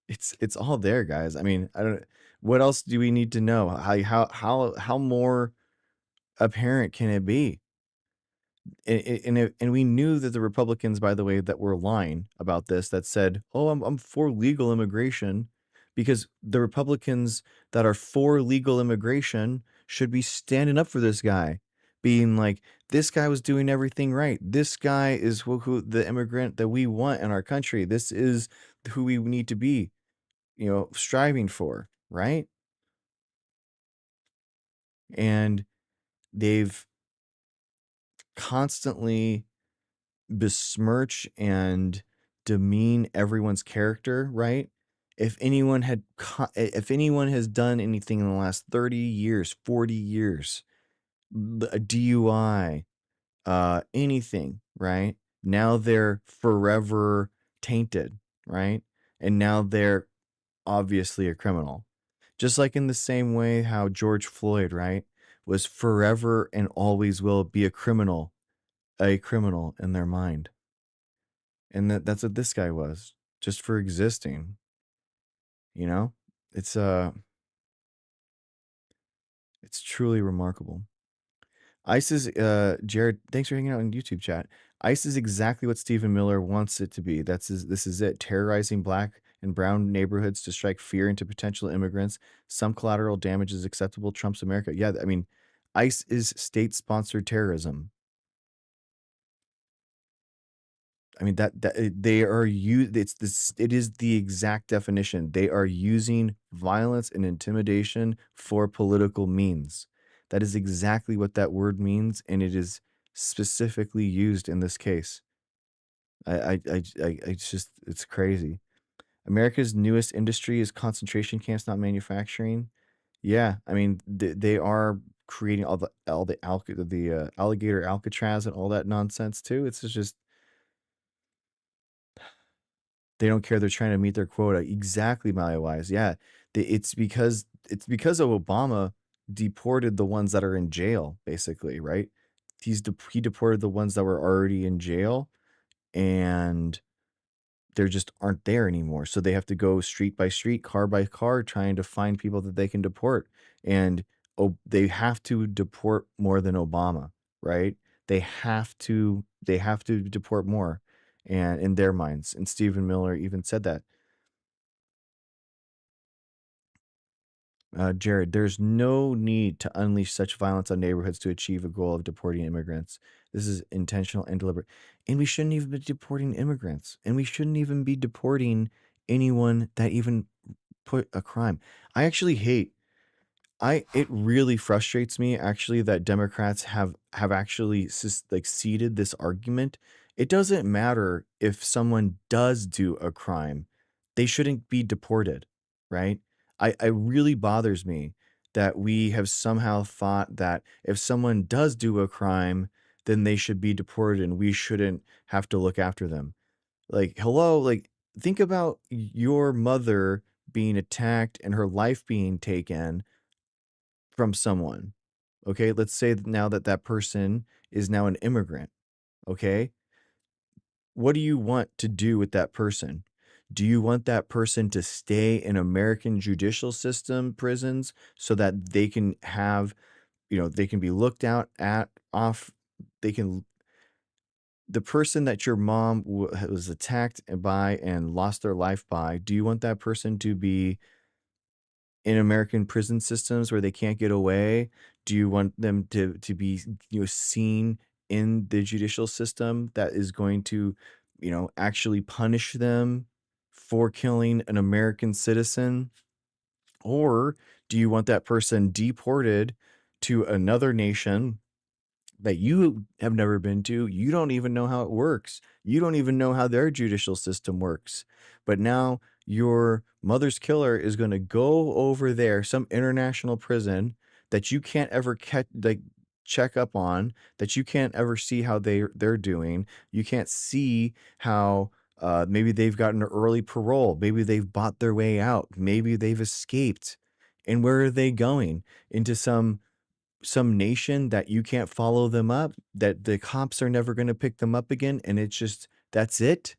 it's all there, guys. I mean, I don't what else do we need to know? How more apparent can it be? And we knew that the Republicans, by the way, that were lying about this, that said, "Oh, I'm for legal immigration," because the Republicans that are for legal immigration should be standing up for this guy, being like, "This guy was doing everything right. This guy is who the immigrant that we want in our country. This is who we need to be, you know, striving for," right? And they've constantly besmirch and demean everyone's character, right? If anyone has done anything in the last 30 years, 40 years, a DUI, anything, right? Now they're forever tainted, right? And now they're obviously a criminal. Just like in the same way how George Floyd, right, was forever and always will be a criminal in their mind. And that's what this guy was, just for existing, you know? It's it's truly remarkable. ICE is Jared, thanks for hanging out in YouTube chat. ICE is exactly what Stephen Miller wants it to be. This is it, terrorizing black and brown neighborhoods to strike fear into potential immigrants. Some collateral damage is acceptable. Trump's America. Yeah, I mean, ICE is state-sponsored terrorism. I mean they are it is the exact definition. They are using violence and intimidation for political means. That is exactly what that word means, and it is specifically used in this case. It's crazy. America's newest industry is concentration camps, not manufacturing. Yeah, I mean they are creating the alligator Alcatraz and all that nonsense too. It's just they don't care. They're trying to meet their quota. Exactly, Wise. Yeah. It's because of Obama deported the ones that are in jail, basically, right? He deported the ones that were already in jail, and there just aren't there anymore. So they have to go street by street, car by car, trying to find people that they can deport. And they have to deport more than Obama, right? They have to deport more, and in their minds. And Stephen Miller even said that. Jared, there's no need to unleash such violence on neighborhoods to achieve a goal of deporting immigrants. This is intentional and deliberate. And we shouldn't even be deporting immigrants. And we shouldn't even be deporting anyone that even put a crime. I actually hate it really frustrates me actually that Democrats have actually like ceded this argument. It doesn't matter if someone does do a crime. They shouldn't be deported, right? I really bothers me that we have somehow thought that if someone does do a crime, then they should be deported and we shouldn't have to look after them. Like, hello, like think about your mother being attacked and her life being taken from someone. Okay, let's say now that that person is now an immigrant. Okay, what do you want to do with that person? Do you want that person to stay in American judicial system prisons so that they can have, they can be looked out at off, they can, the person that your mom was attacked by and lost their life by, do you want that person to be in American prison systems where they can't get away? Do you want them to be, seen in the judicial system that is going to, actually punish them for killing an American citizen? Or do you want that person deported to another nation that you have never been to? You don't even know how it works. You don't even know how their judicial system works. But now your mother's killer is going to go over there, some international prison that you can't ever check up on, that you can't ever see how they're doing. You can't see how maybe they've gotten early parole. Maybe they've bought their way out. Maybe they've escaped. And where are they going? Into some nation that you can't follow them up, that the cops are never going to pick them up again, and it's just that's it.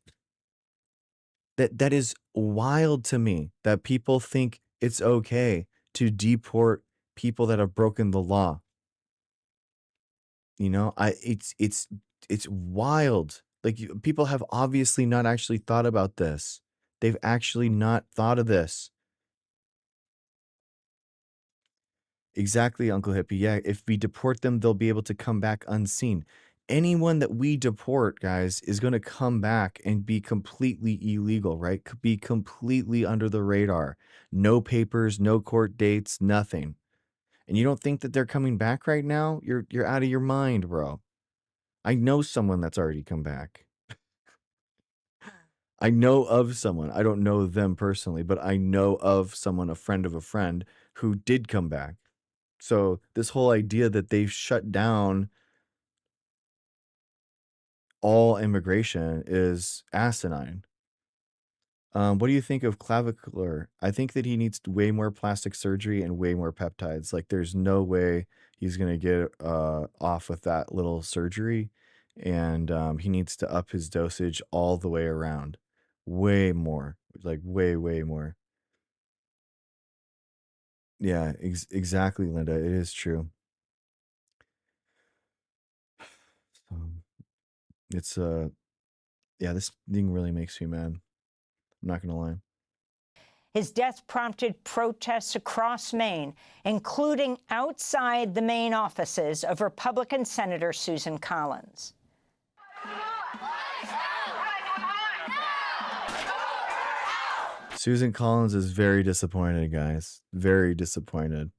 That is wild to me that people think it's okay to deport people that have broken the law. It's wild. Like people have obviously not actually thought about this. They've actually not thought of this. Exactly, Uncle Hippie. Yeah, if we deport them, they'll be able to come back unseen. Anyone that we deport, guys, is going to come back and be completely illegal, right? Be completely under the radar. No papers, no court dates, nothing. And you don't think that they're coming back right now? You're out of your mind, bro. I know someone that's already come back. I know of someone. I don't know them personally, but I know of someone, a friend of a friend, who did come back. So this whole idea that they've shut down all immigration is asinine. What do you think of clavicular? I think that he needs way more plastic surgery and way more peptides. Like there's no way he's gonna get off with that little surgery, and he needs to up his dosage all the way around, way more, like way more. Yeah, exactly, Linda. It is true. Um, it's yeah, this thing really makes me mad. I'm not gonna lie. His death prompted protests across Maine, including outside the Maine offices of Republican Senator Susan Collins. Susan Collins is very disappointed, guys. Very disappointed.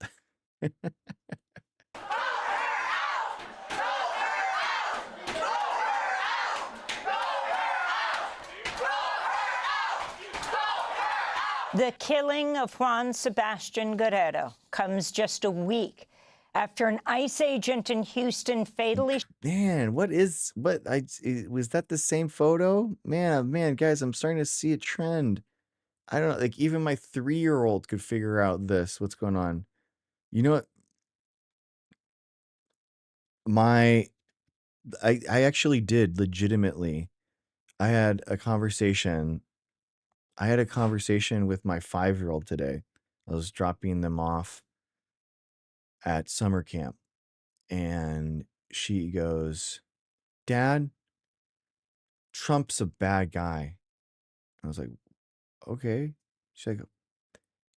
The killing of Juan Sebastian Guerrero comes just a week after an ICE agent in Houston fatally... Man, was that the same photo? Man, guys, I'm starting to see a trend. I don't know, like even my 3-year-old could figure out what's going on. You know what? I actually did legitimately. I had a conversation. I had a conversation with my 5-year-old today. I was dropping them off at summer camp, and she goes, "Dad, Trump's a bad guy." I was like, "Okay." She's like,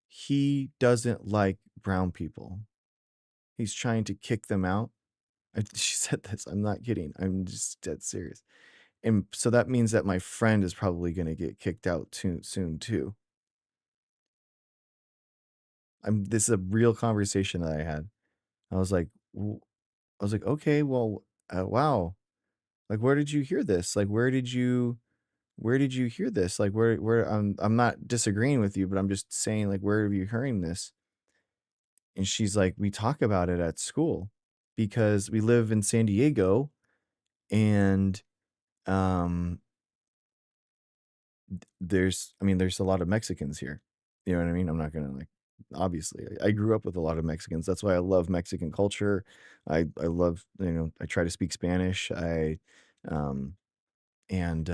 "He doesn't like brown people. He's trying to kick them out. She said this. I'm not kidding. I'm just dead serious. And so that means that my friend is probably going to get kicked out soon too. This is a real conversation that I had. I was like, okay, well, wow. Like, where did you hear this? Like, where did you hear this? Like, where, I'm not disagreeing with you, but I'm just saying, like, where have you hearing this? And she's like, we talk about it at school because we live in San Diego and, um, there's a lot of Mexicans here. You know what I mean? I'm not gonna like, obviously, I grew up with a lot of Mexicans. That's why I love Mexican culture. I love, I try to speak Spanish. Um, and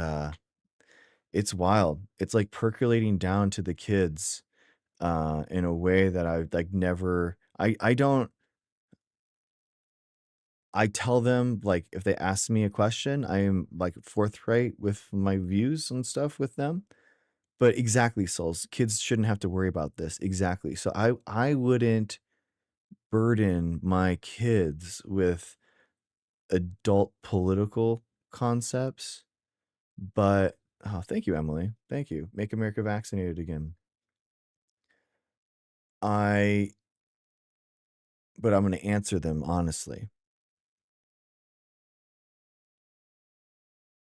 it's wild. It's like percolating down to the kids, in a way that I've like never. I tell them like if they ask me a question, I am like forthright with my views and stuff with them. But exactly, souls. Kids shouldn't have to worry about this. Exactly. So I wouldn't burden my kids with adult political concepts, but oh, thank you, Emily. Thank you. Make America vaccinated again. I but I'm going to answer them honestly.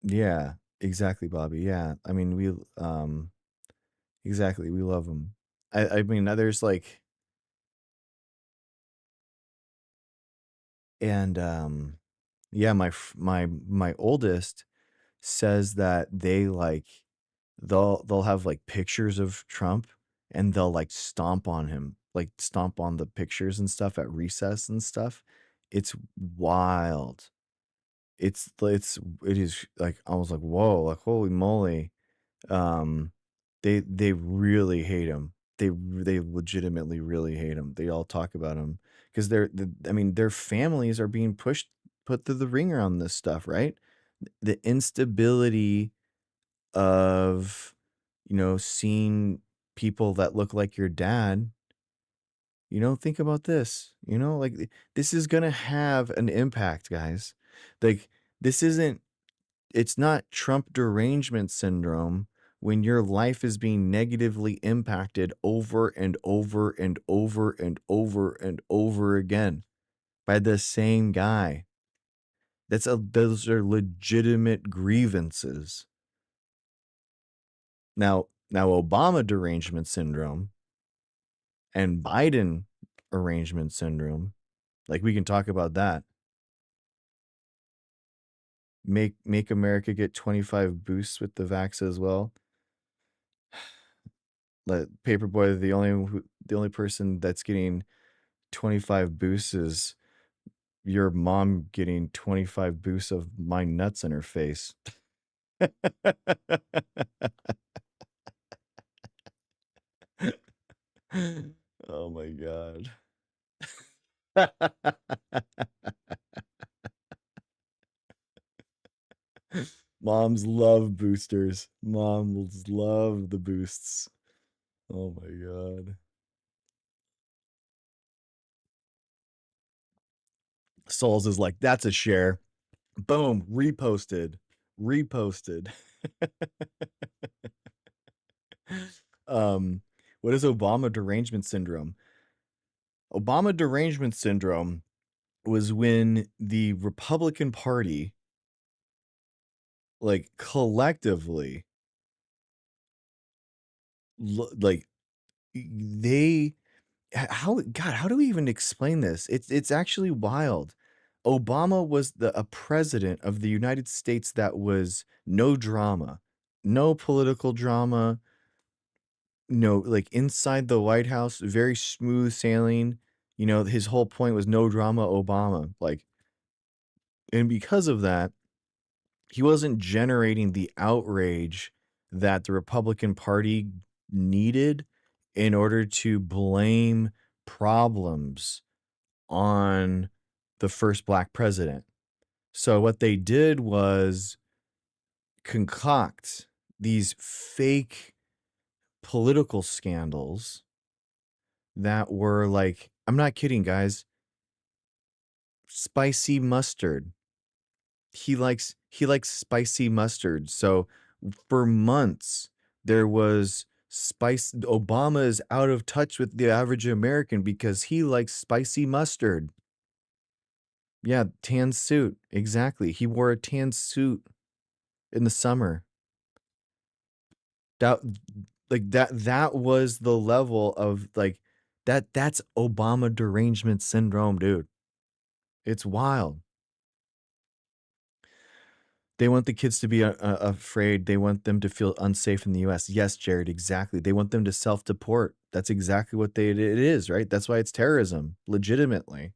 Yeah, exactly, Bobby. Yeah. I mean, exactly, we love them. I mean, there's like and yeah, my oldest says that they'll have like pictures of Trump and they'll like stomp on him, like stomp on the pictures and stuff at recess and stuff. It's wild. It is like I was like, whoa, like holy moly. Um they really hate him. They legitimately really hate him. They all talk about him because I mean their families are being put through the ringer on this stuff, right? The instability of, seeing people that look like your dad, think about this, like this is going to have an impact, guys. Like this isn't, it's not Trump derangement syndrome when your life is being negatively impacted over and over and over and over and over again by the same guy. Those are legitimate grievances. Now Obama derangement syndrome and Biden arrangement syndrome, like we can talk about that. Make America get 25 boosts with the vax as well. Let Paperboy, the only person that's getting 25 boosts is your mom getting 25 boosts of my nuts in her face. Oh my god. Moms love boosters. Moms love the boosts. Oh my god. Souls is like, that's a share. Boom, reposted. Reposted. What is Obama derangement syndrome? Obama derangement syndrome was when the Republican Party, like collectively, like they, how do we even explain this? It's actually wild. Obama was a president of the United States that was no drama, no political drama, no, like inside the White House, very smooth sailing. His whole point was no drama Obama. Like, and because of that, he wasn't generating the outrage that the Republican Party needed in order to blame problems on the first black president. So what they did was concoct these fake political scandals that were like, I'm not kidding, guys, spicy mustard. He likes spicy mustard. So for months there was spice. Obama is out of touch with the average American because he likes spicy mustard. Yeah, tan suit. Exactly. He wore a tan suit in the summer. That that was the level of like that's Obama derangement syndrome, dude. It's wild. They want the kids to be afraid. They want them to feel unsafe in the US. Yes, Jared, exactly. They want them to self-deport. That's exactly what it is, right? That's why it's terrorism, legitimately.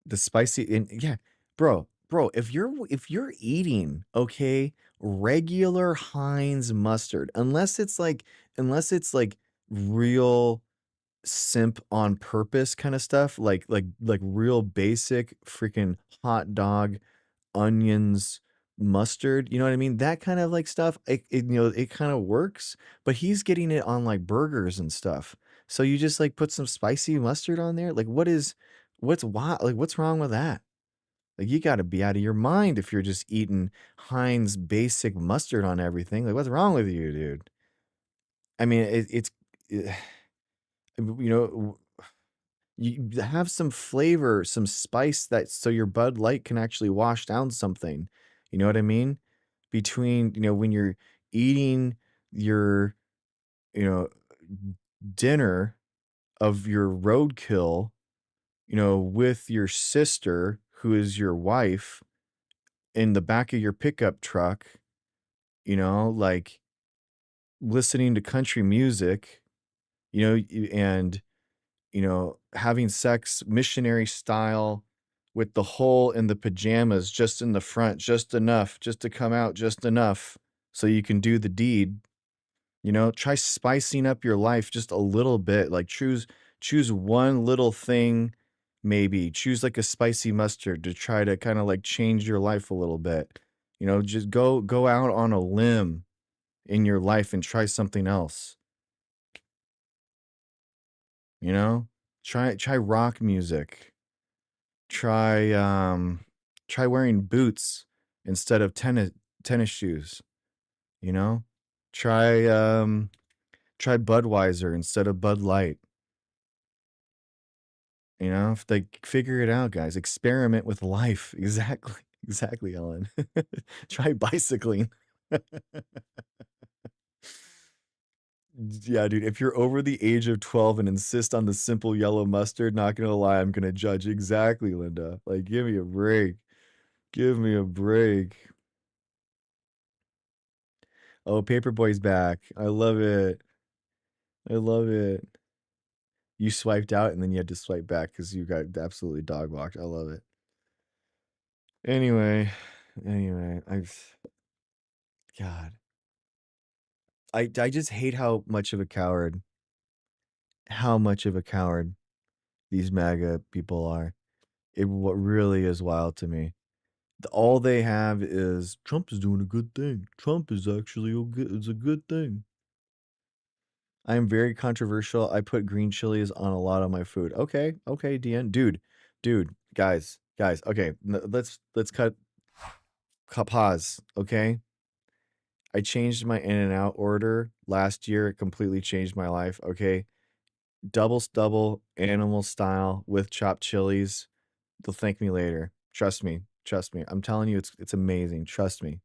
The spicy and yeah, bro, if you're eating, okay, regular Heinz mustard, unless it's like real simp on purpose kind of stuff, like real basic freaking hot dog, onions, mustard, you know what I mean? That kind of like stuff, it kind of works, but he's getting it on like burgers and stuff. So you just like put some spicy mustard on there? Like what's wrong with that? Like you got to be out of your mind if you're just eating Heinz basic mustard on everything. Like what's wrong with you, dude? I mean, it, you know, you have some flavor, some spice that so your Bud Light can actually wash down something. You know what I mean? Between, when you're eating your, you know, dinner of your roadkill, with your sister, who is your wife, in the back of your pickup truck, like listening to country music, and having sex missionary style with the hole in the pajamas just in the front, just enough, just to come out just enough so you can do the deed. Try spicing up your life just a little bit. Like choose one little thing, maybe. Choose like a spicy mustard to try to kind of like change your life a little bit. Just go out on a limb in your life and try something else. You know? Try rock music. Try wearing boots instead of tennis shoes, you know? Try try Budweiser instead of Bud Light. Like figure it out, guys. Experiment with life. Exactly. Exactly, Ellen. Try bicycling. Yeah, dude, if you're over the age of 12 and insist on the simple yellow mustard, not gonna lie, I'm gonna judge. Exactly, Linda. Like, give me a break. Give me a break. Oh, Paperboy's back. I love it. I love it. You swiped out and then you had to swipe back because you got absolutely dog walked. I love it. Anyway, God. I just hate how much of a coward these MAGA people are. What really is wild to me. All they have is Trump is doing a good thing. Trump is actually it's a good thing. I am very controversial. I put green chilies on a lot of my food. Okay, DN, dude, guys. Okay, let's cut pause. Okay, I changed my In-N-Out order last year. It completely changed my life. Okay, double stubble animal style with chopped chilies. They'll thank me later. Trust me. I'm telling you, it's amazing. Trust me.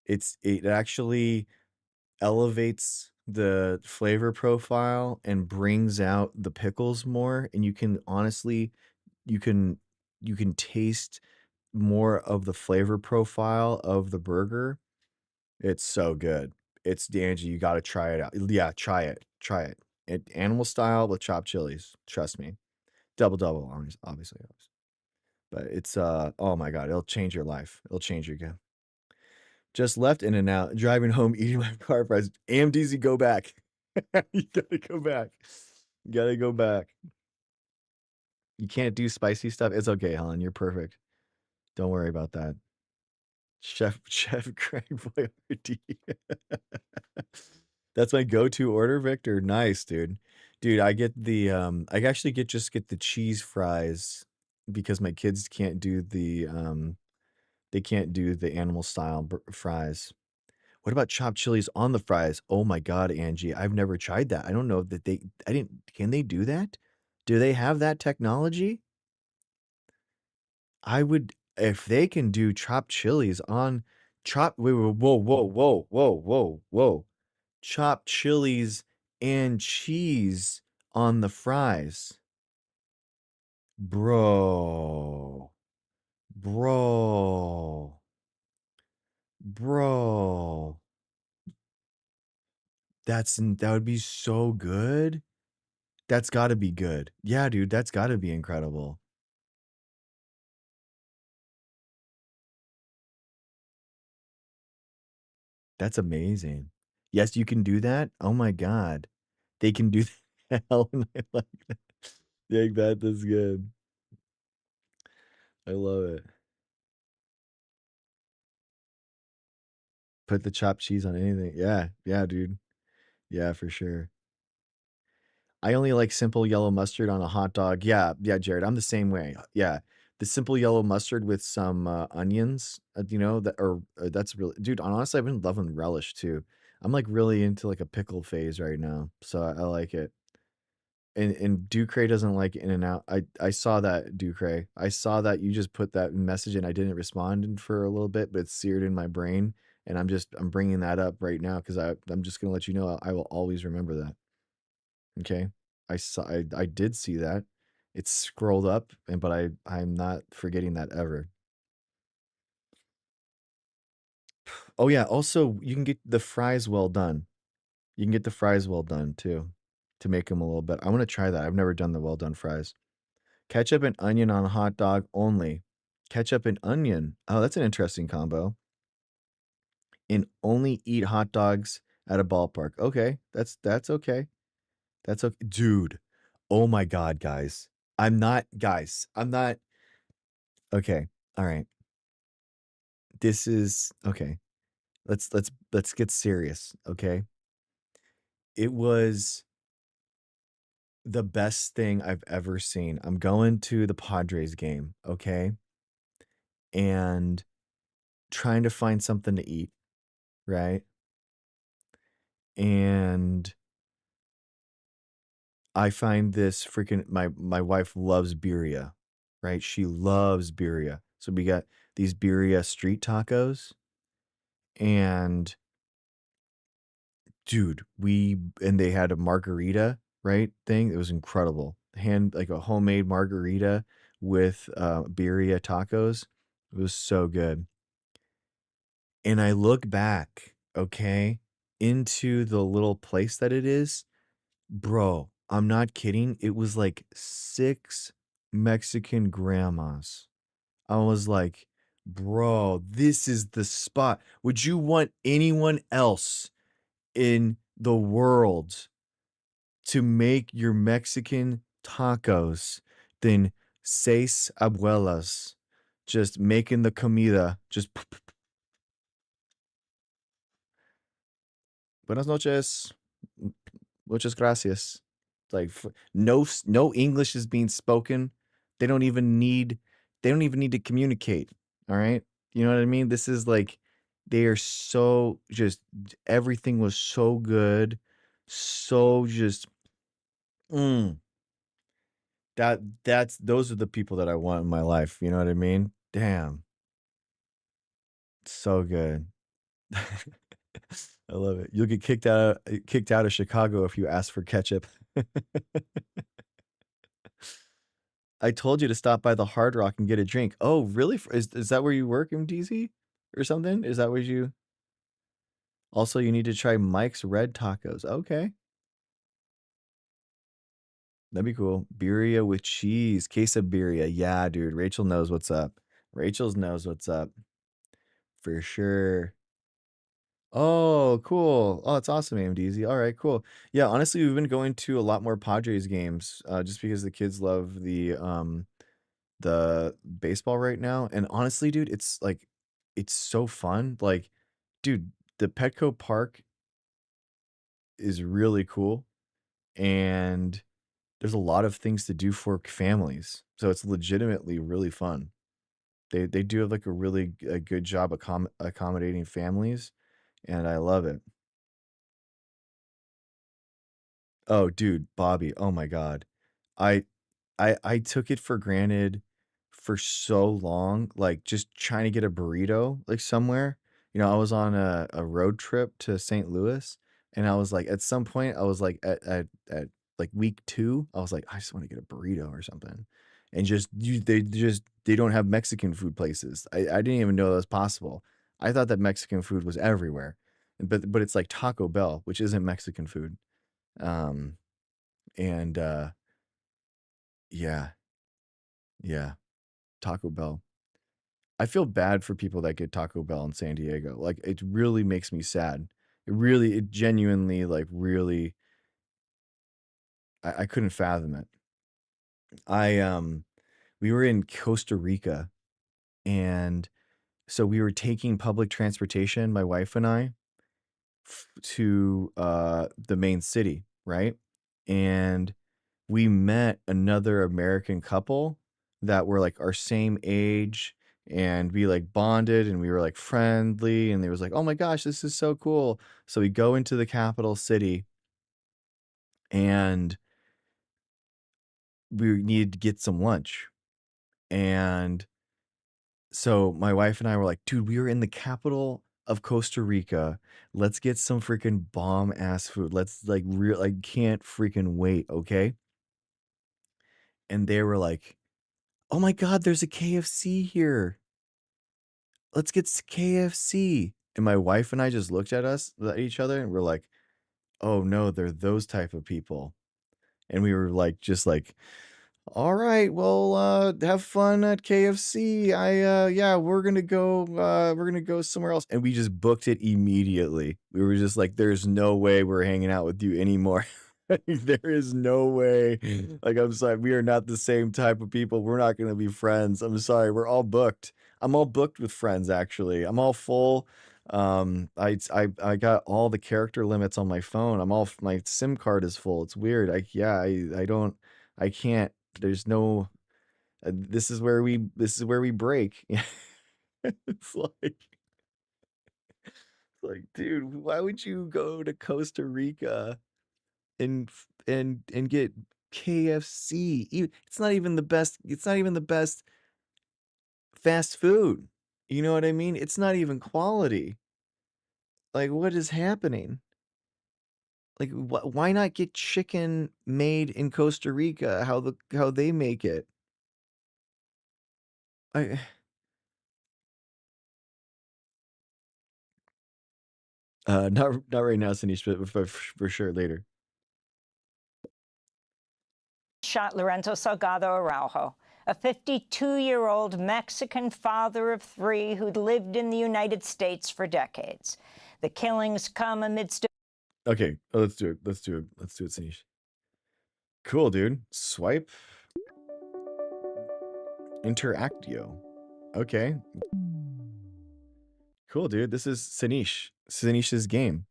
It actually elevates the flavor profile and brings out the pickles more, and you can honestly you can taste more of the flavor profile of the burger. It's so good. It's Angie, you got to try it out. Yeah, try it. Animal style with chopped chilies. Trust me. Double, obviously. But it's oh my god, it'll change your life. It'll change your game. Just left In-N-Out, driving home, eating my car fries. AMDZ, go back. You gotta go back. You gotta go back. You can't do spicy stuff. It's okay, Helen. You're perfect. Don't worry about that. Chef Craig Boyardee. That's my go-to order, Victor. Nice, dude. Dude, I get the, I actually get the cheese fries because my kids can't do they can't do the animal style fries. What about chopped chilies on the fries? Oh my God, Angie, I've never tried that. I don't know that I didn't, can they do that? Do they have that technology? I would, if they can do chopped chilies on wait, whoa, whoa, whoa, whoa, whoa, whoa, whoa. Chopped chilies and cheese on the fries. Bro. Bro. Bro. That would be so good. That's gotta be good. Yeah, dude, that's gotta be incredible. That's amazing. Yes, you can do that? Oh my god. They can do that. Hell, and I like that. Yeah, that's good. I love it. Put the chopped cheese on anything. Yeah, yeah, dude. Yeah, for sure. I only like simple yellow mustard on a hot dog. Yeah, yeah, Jared, I'm the same way. Yeah. The simple yellow mustard with some onions, you know, that or that's really, dude, honestly, I've been loving relish too. I'm like really into like a pickle phase right now. So I like it. And Ducray doesn't like In and Out. I saw that, Ducray. I saw that you just put that message and I didn't respond for a little bit, but it's seared in my brain. And I'm bringing that up right now because I'm just gonna let you know I will always remember that. Okay. I did see that. It's scrolled up and but I'm not forgetting that ever. Oh yeah, also you can get the fries well done. You can get the fries well done too to make them a little bit. I want to try that. I've never done the well done fries. Ketchup and onion on a hot dog only. Ketchup and onion. Oh, that's an interesting combo. And only eat hot dogs at a ballpark. Okay, that's okay. That's okay. Dude. Oh my god, guys. I'm not okay. All right. This is okay. Let's get serious, okay? It was the best thing I've ever seen. I'm going to the Padres game, okay? And trying to find something to eat, right? And I find this freaking my wife loves birria, right? She loves birria. So we got these birria street tacos and dude, and they had a margarita, right, thing. It was incredible. Like a homemade margarita with birria tacos. It was so good. And I look back, okay, into the little place that it is. Bro, I'm not kidding. It was like 6 Mexican grandmas. I was like, "Bro, this is the spot. Would you want anyone else in the world to make your Mexican tacos than seis abuelas just making the comida, just buenas noches, muchas gracias. Like no English is being spoken. They don't even need they don't even need to communicate. All right, you know what I mean. This is like they are so just everything was so good, so just mm, that's those are the people that I want in my life, you know what I mean? Damn, so good. I love it. You'll get kicked out of Chicago if you ask for ketchup. I told you to stop by the Hard Rock and get a drink. Oh, really? Is that where you work, MDZ? Or something? Is that where you also you need to try Mike's Red Tacos. Okay. That'd be cool. Birria with cheese. Quesabirria. Yeah, dude. Rachel knows what's up. Rachel's knows what's up. For sure. Oh, cool. Oh, that's awesome, AMDZ. All right, cool. Yeah, honestly, we've been going to a lot more Padres games, just because the kids love the baseball right now. And honestly, dude, it's like it's so fun. Like, dude, the Petco Park is really cool, and there's a lot of things to do for families, so it's legitimately really fun. They do have, like, a good job accommodating families, and I love it. Oh, dude, Bobby, oh my god. I I took it for granted for so long, like, just trying to get a burrito, like, somewhere. You know, I was on a road trip to St. Louis, and I was like at some point, I was like, at, like, week 2, I was like, "I just wanna get a burrito or something." And they don't have Mexican food places. I didn't even know that was possible. I thought that Mexican food was everywhere, but it's like Taco Bell, which isn't Mexican food. Um, and, yeah, yeah, Taco Bell. I feel bad for people that get Taco Bell in San Diego. Like, it really makes me sad. It genuinely, like, really, I couldn't fathom it. I, we were in Costa Rica, and so we were taking public transportation, my wife and I, to, the main city, right? And we met another American couple that were, like, our same age, and we, like, bonded, and we were, like, friendly, and they was like, "Oh my gosh, this is so cool." So we go into the capital city, and we needed to get some lunch, and so my wife and I were like, "Dude, we were in the capital of Costa Rica. Let's get some freaking bomb ass food. Let's, like, real, I can't freaking wait, okay?" And they were like, "Oh my god, there's a KFC here. Let's get KFC." And my wife and I just looked at each other, and we're like, "Oh no, they're those type of people." And we were like, just like, "All right, well, have fun at KFC. Yeah, we're gonna go somewhere else." And we just booked it immediately. We were just like, "There's no way we're hanging out with you anymore." There is no way. Like, I'm sorry, we are not the same type of people. We're not gonna be friends. I'm sorry, we're all booked. I'm all booked with friends, actually. I'm all full. I got all the character limits on my phone. My SIM card is full. It's weird. I don't, I can't. There's no, this is where we break. It's like, dude, why would you go to Costa Rica and get KFC? It's not even the best fast food. You know what I mean? It's not even quality. Like, what is happening? Like, why not get chicken made in Costa Rica, how they make it? I not right now, Sanish, but for sure later. Shot Lorenzo Salgado Araujo, a 52-year-old Mexican father of 3 who'd lived in the United States for decades. The killings come amidst. Okay, let's do it. Let's do it, Sanish. Cool, dude. Swipe. Interactio. Okay. Cool, dude. This is Sanish. Sanish's game.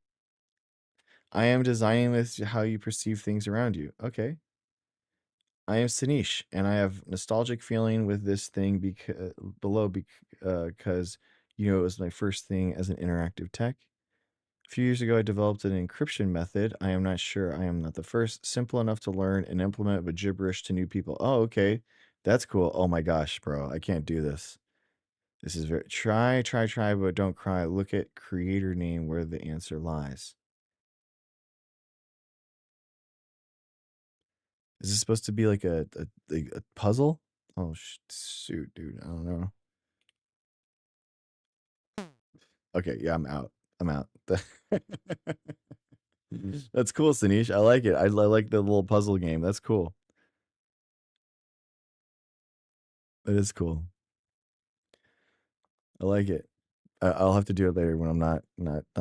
I am designing this how you perceive things around you. Okay. I am Sanish, and I have nostalgic feeling with this thing because you know it was my first thing as an interactive tech. A few years ago, I developed an encryption method. I am not sure I am not the first. Simple enough to learn and implement, but gibberish to new people. Oh, okay. That's cool. Oh my gosh, bro. I can't do this. This is very try, but don't cry. Look at creator name where the answer lies. Is this supposed to be like a puzzle? Oh shoot, dude. I don't know. Okay, yeah, I'm out. I'm out. That's cool, Sanish. I like it. I like the little puzzle game. That's cool. That is cool. I like it. I'll have to do it later when I'm not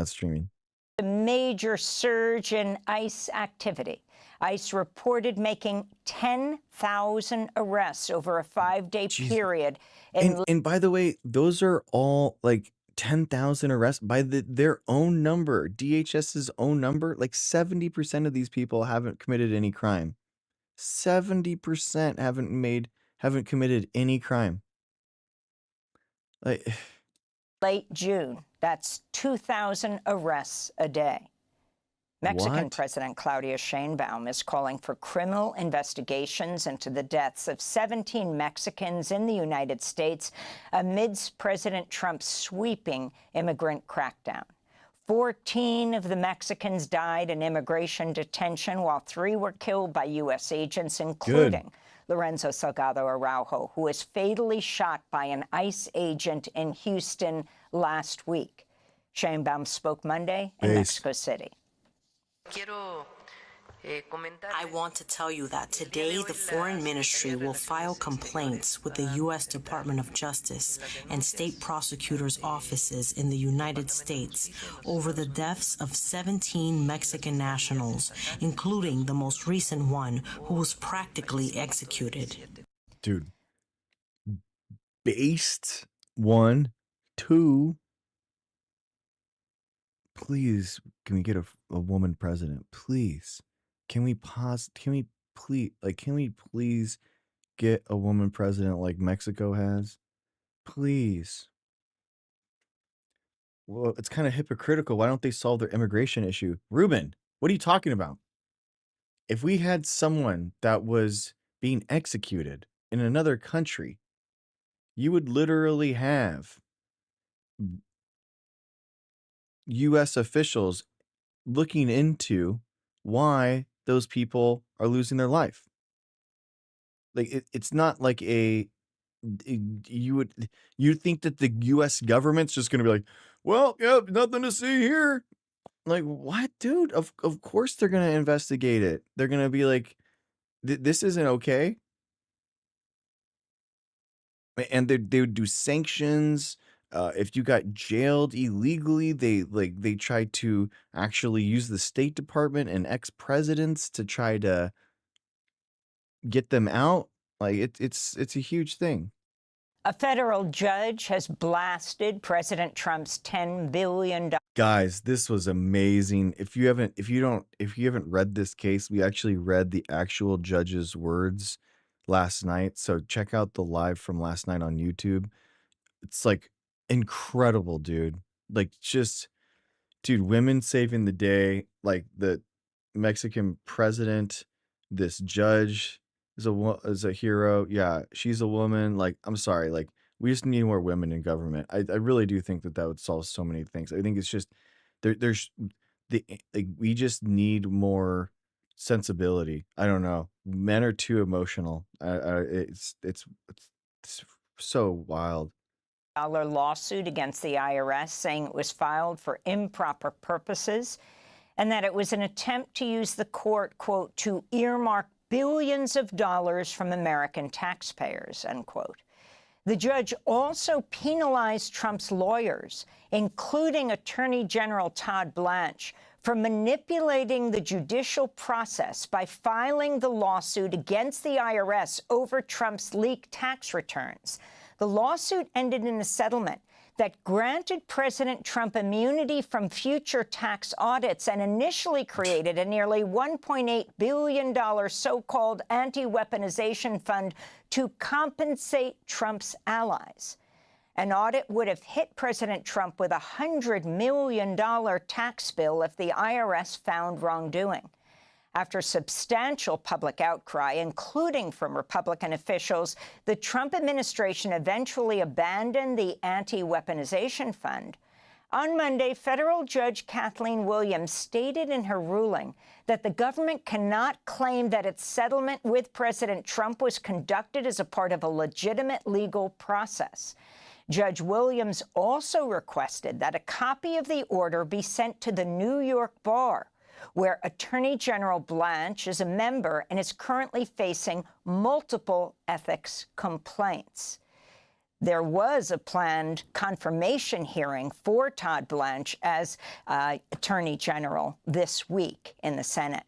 streaming. A major surge in ICE activity. ICE reported making 10,000 arrests over a 5-day period. And by the way, those are all like 10,000 arrests by their own number, DHS's own number. Like 70% of these people haven't committed any crime. 70% haven't committed any crime. Like, late June, that's 2,000 arrests a day. Mexican what? President Claudia Sheinbaum is calling for criminal investigations into the deaths of 17 Mexicans in the United States amidst President Trump's sweeping immigrant crackdown. 14 of the Mexicans died in immigration detention, while 3 were killed by U.S. agents, including Lorenzo Salgado Araujo, who was fatally shot by an ICE agent in Houston last week. Sheinbaum spoke Monday in Mexico City. I want to tell you that today the Foreign Ministry will file complaints with the U.S. Department of Justice and state prosecutors' offices in the United States over the deaths of 17 Mexican nationals, including the most recent one who was practically executed. Dude. Based. 1. 2. Please, can we get a woman president? Please. Can we please get a woman president like Mexico has? Please. Well, it's kind of hypocritical. Why don't they solve their immigration issue? Ruben, what are you talking about? If we had someone that was being executed in another country, you would literally have U.S. officials looking into why those people are losing their life. Like it's not like you'd think that the U.S. government's just gonna be like, well, yeah, nothing to see here. Like, what, dude? Of course they're gonna investigate it. They're gonna be like, this isn't okay. And they would do sanctions. If you got jailed illegally, they try to actually use the State Department and ex-presidents to try to get them out. Like it's a huge thing. A federal judge has blasted President Trump's $10 billion. Guys, this was amazing. If you haven't read this case, we actually read the actual judge's words last night. So check out the live from last night on YouTube. It's like incredible, dude. Like just, dude, women saving the day. Like the Mexican president, this judge is a hero. Yeah, she's a woman. Like, I'm sorry. Like, we just need more women in government. I really do think that would solve so many things. I think it's just we just need more sensibility. I don't know. Men are too emotional. It's so wild. Lawsuit against the IRS, saying it was filed for improper purposes and that it was an attempt to use the court, quote, to earmark billions of dollars from American taxpayers, end quote. The judge also penalized Trump's lawyers, including Attorney General Todd Blanche, for manipulating the judicial process by filing the lawsuit against the IRS over Trump's leaked tax returns. The lawsuit ended in a settlement that granted President Trump immunity from future tax audits and initially created a nearly $1.8 billion so-called anti-weaponization fund to compensate Trump's allies. An audit would have hit President Trump with a $100 million tax bill if the IRS found wrongdoing. After substantial public outcry, including from Republican officials, the Trump administration eventually abandoned the anti-weaponization fund. On Monday, federal judge Kathleen Williams stated in her ruling that the government cannot claim that its settlement with President Trump was conducted as a part of a legitimate legal process. Judge Williams also requested that a copy of the order be sent to the New York bar, where Attorney General Blanche is a member and is currently facing multiple ethics complaints. There was a planned confirmation hearing for Todd Blanche as Attorney General this week in the Senate.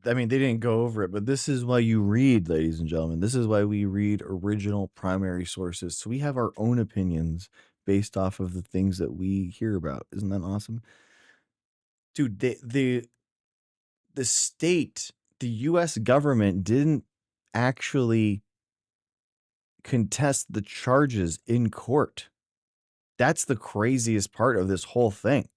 I mean, they didn't go over it, but this is why you read, ladies and gentlemen. This is why we read original primary sources. So we have our own opinions based off of the things that we hear about. Isn't that awesome? Dude, the state, the US government didn't actually contest the charges in court. That's the craziest part of this whole thing,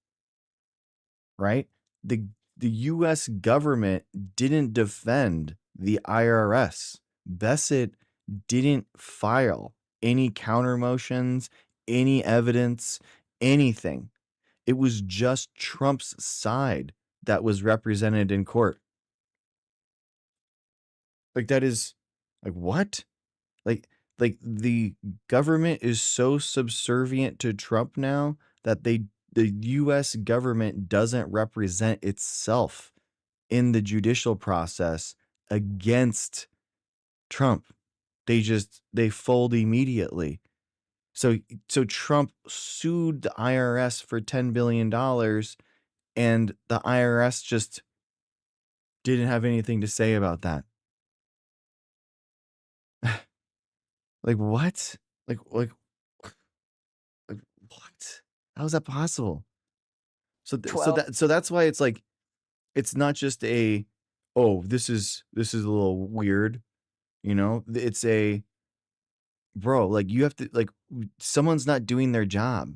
right? The the US government didn't defend the IRS. Bassett didn't file any counter motions, any evidence, anything. It was just Trump's side that was represented in court. Like that is like what? Like like the government is so subservient to Trump now that the US government doesn't represent itself in the judicial process against Trump. They fold immediately. So Trump sued the IRS for $10 billion and the IRS just didn't have anything to say about that. Like what? Like what? How is that possible? So that's why it's like it's not just a oh this is a little weird, you know? It's a bro, like you have to like someone's not doing their job.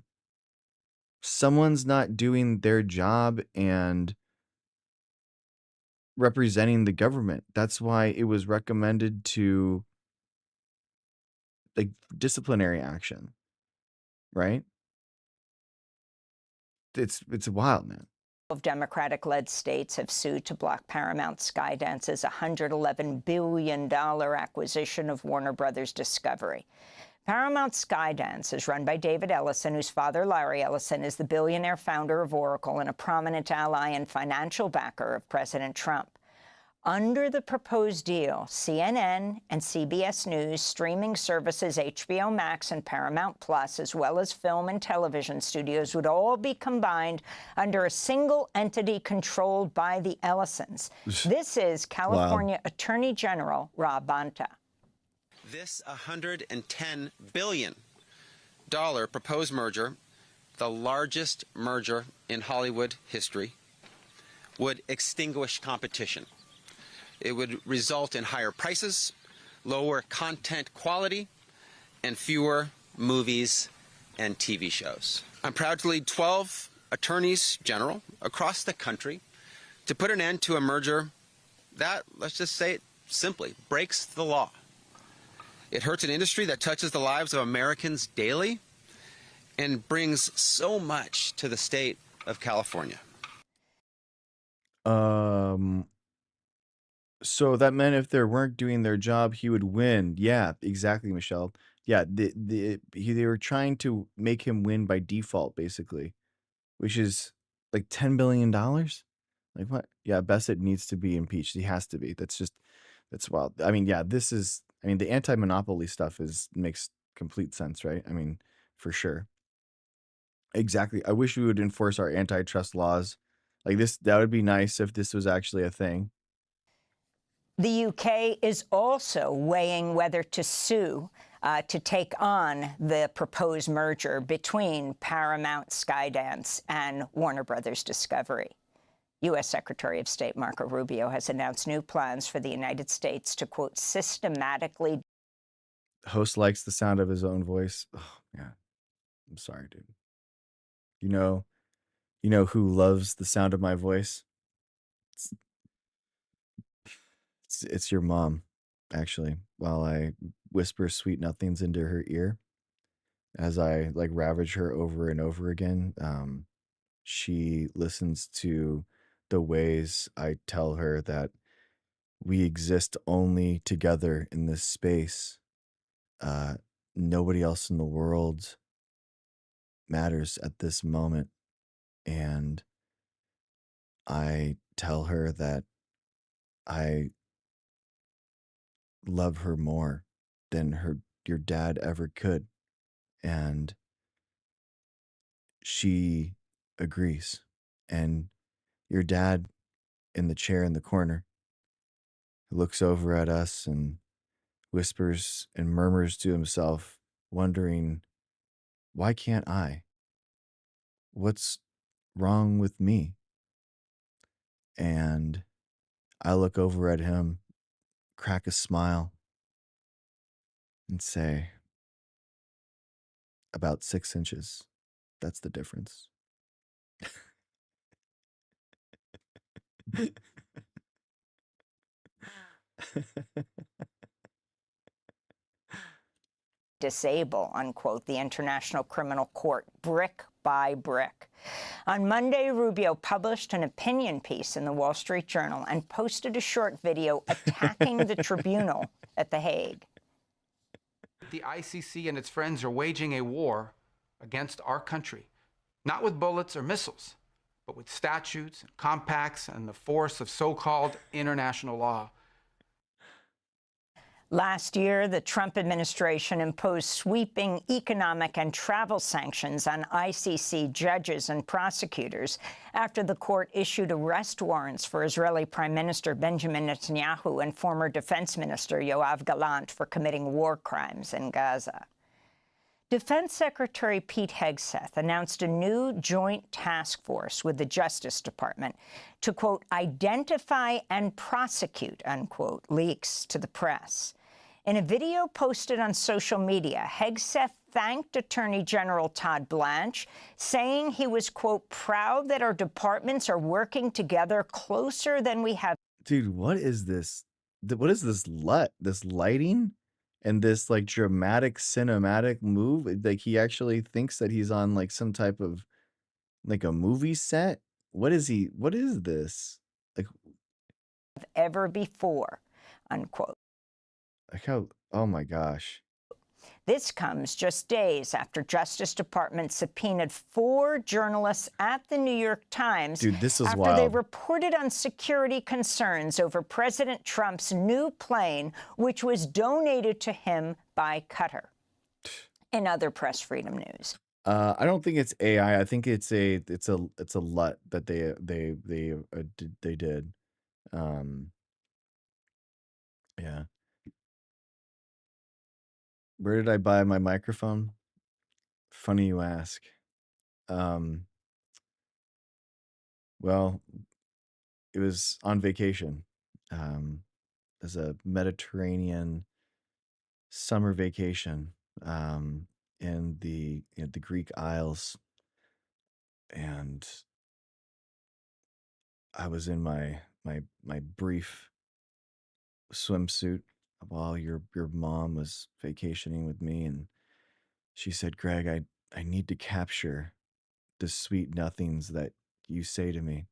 Someone's not doing their job and representing the government. That's why it was recommended to like disciplinary action, right? It's wild, man. Of Democratic-led states have sued to block Paramount Skydance's $111 billion acquisition of Warner Brothers Discovery. Paramount Skydance is run by David Ellison, whose father, Larry Ellison, is the billionaire founder of Oracle and a prominent ally and financial backer of President Trump. Under the proposed deal, CNN and CBS News, streaming services HBO Max and Paramount Plus, as well as film and television studios, would all be combined under a single entity controlled by the Ellisons. This is California Attorney General Rob Bonta. This $110 billion proposed merger, the largest merger in Hollywood history, would extinguish competition. It would result in higher prices, lower content quality, and fewer movies and TV shows. I'm proud to lead 12 attorneys general across the country to put an end to a merger that, let's just say it simply, breaks the law. It hurts an industry that touches the lives of Americans daily and brings so much to the state of California. So that meant if they weren't doing their job, he would win. Yeah, exactly, Michelle. Yeah, they were trying to make him win by default, basically, which is like $10 billion. Like what? Yeah, Bassett needs to be impeached. He has to be. That's wild. I mean, yeah, the anti-monopoly stuff makes complete sense, right? I mean, for sure. Exactly. I wish we would enforce our antitrust laws. Like this, that would be nice if this was actually a thing. The UK is also weighing whether to sue to take on the proposed merger between Paramount Skydance and Warner Brothers Discovery. U.S. Secretary of State Marco Rubio has announced new plans for the United States to, quote, systematically... Host likes the sound of his own voice. Oh, yeah. I'm sorry, dude. You know who loves the sound of my voice? It's your mom, actually, while I whisper sweet nothings into her ear as I like ravage her over and over again. She listens to the ways I tell her that we exist only together in this space. Nobody else in the world matters at this moment. And I tell her that I love her more than your dad ever could. And she agrees. And your dad in the chair in the corner looks over at us and whispers and murmurs to himself, wondering Why can't I? What's wrong with me? And I look over at him, crack a smile, and say, about 6 inches. That's the difference. Disable, unquote, the International Criminal Court brick by brick. On Monday, Rubio published an opinion piece in the Wall Street Journal and posted a short video attacking the tribunal at The Hague. The ICC and its friends are waging a war against our country, not with bullets or missiles, but with statutes, and compacts, and the force of so-called international law. Last year, the Trump administration imposed sweeping economic and travel sanctions on ICC judges and prosecutors after the court issued arrest warrants for Israeli Prime Minister Benjamin Netanyahu and former Defense Minister Yoav Gallant for committing war crimes in Gaza. Defense Secretary Pete Hegseth announced a new joint task force with the Justice Department to, quote, identify and prosecute, unquote, leaks to the press. In a video posted on social media, Hegseth thanked Attorney General Todd Blanche, saying he was, quote, proud that our departments are working together closer than we have. Dude, what is this? What is this this lighting and this like dramatic cinematic move? Like he actually thinks that he's on like some type of like a movie set. What is this? Like Ever before, unquote. Like how, oh my gosh. This comes just days after Justice Department subpoenaed 4 journalists at the New York Times. Dude, this is after wild. They reported on security concerns over President Trump's new plane, which was donated to him by Qatar. In other press freedom news, I don't think it's AI. I think it's a LUT that they did. Yeah. Where did I buy my microphone? Funny you ask. Well, it was on vacation. As a Mediterranean summer vacation in the Greek Isles, and I was in my brief swimsuit while your mom was vacationing with me, and she said, "Greg, I need to capture the sweet nothings that you say to me."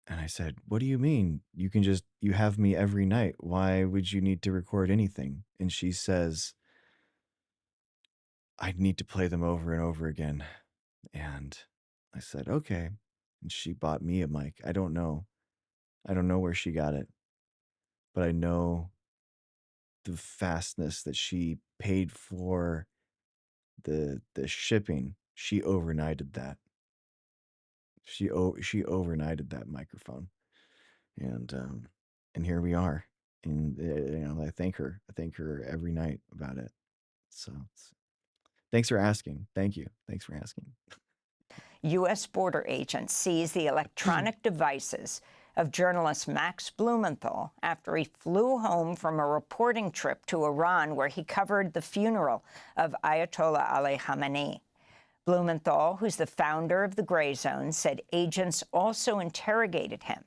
And I said, "What do you mean? You have me every night. Why would you need to record anything?" And she says, "I need to play them over and over again." And I said, "Okay." And she bought me a mic. I don't know where she got it, but I know the fastness that she paid for the shipping. She overnighted that. She overnighted that microphone, and here we are. And I thank her every night about it. So thanks for asking. Thank you. Thanks for asking. U.S. border agents seized the electronic devices of journalist Max Blumenthal after he flew home from a reporting trip to Iran, where he covered the funeral of Ayatollah Ali Khamenei. Blumenthal, who's the founder of the Gray Zone, said agents also interrogated him.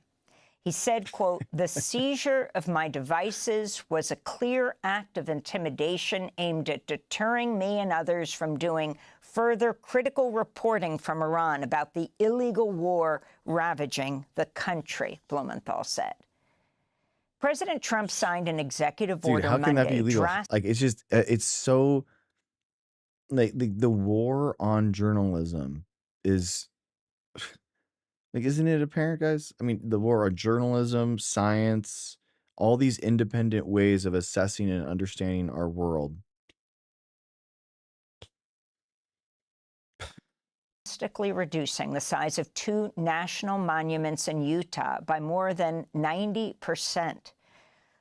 He said, quote, "The seizure of my devices was a clear act of intimidation aimed at deterring me and others from doing further critical reporting from Iran about the illegal war ravaging the country," Blumenthal said. President Trump signed an executive order How can Monday. that be illegal? Like, it's just, it's so, like, the war on journalism is, like, isn't it apparent, guys? I mean, the war on journalism, science, all these independent ways of assessing and understanding our world. Drastically reducing the size of 2 national monuments in Utah by more than 90%.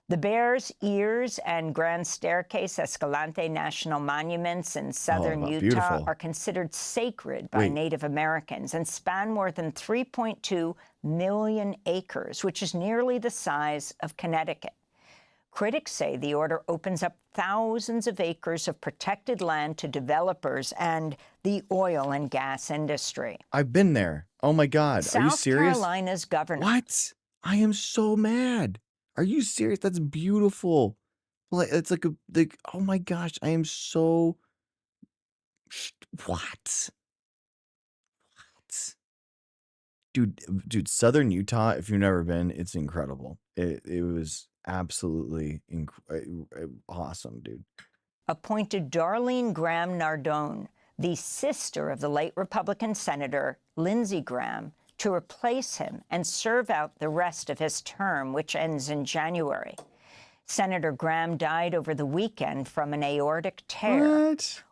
The Bears Ears and Grand Staircase Escalante National Monuments in southern Utah beautiful. are considered sacred by Wait. Native Americans and span more than 3.2 million acres, which is nearly the size of Connecticut. Critics say the order opens up thousands of acres of protected land to developers and the oil and gas industry. I've been there. Oh my God. Are you South serious? Carolina's governor. What? I am so mad. Are you serious? That's beautiful. Like it's like oh my gosh, I am so what? What? Dude, Southern Utah, if you've never been, it's incredible. It was absolutely awesome, dude. Appointed Darlene Graham Nardone, the sister of the late Republican Senator Lindsey Graham, to replace him and serve out the rest of his term, which ends in January. Senator Graham died over the weekend from an aortic tear. What?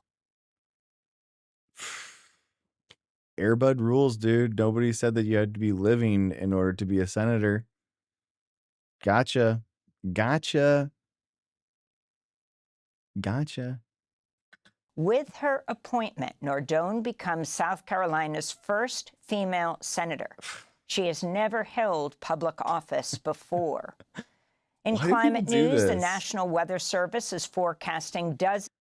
Airbud rules, dude. Nobody said that you had to be living in order to be a senator. Gotcha. Gotcha. Gotcha. With her appointment, Nardone becomes South Carolina's first female senator. She has never held public office before. In Why do climate people do news, the this? National Weather Service is forecasting dozens.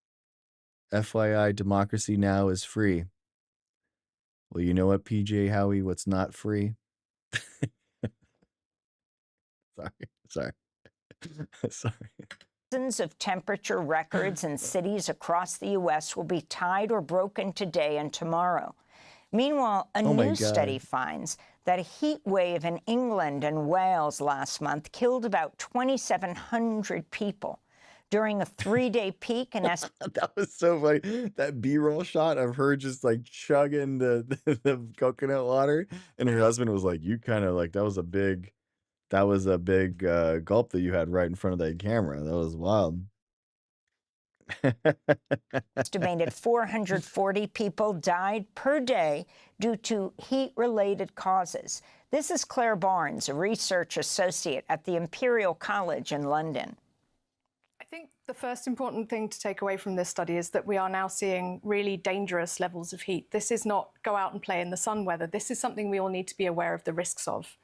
FYI, democracy now is free. Well, you know what, PJ Howie, what's not free? Sorry. Of temperature records in cities across the U.S. will be tied or broken today and tomorrow. Meanwhile, a new study finds that a heat wave in England and Wales last month killed about 2,700 people. During a 3-day peak in That was so funny. That B-roll shot of her just like chugging the coconut water, and her husband was like, "You kind of like that was a big gulp that you had right in front of that camera. That was wild." Estimated 440 people died per day due to heat-related causes. This is Claire Barnes, a research associate at the Imperial College in London. I think the first important thing to take away from this study is that we are now seeing really dangerous levels of heat. This is not go out and play in the sun weather. This is something we all need to be aware of the risks of.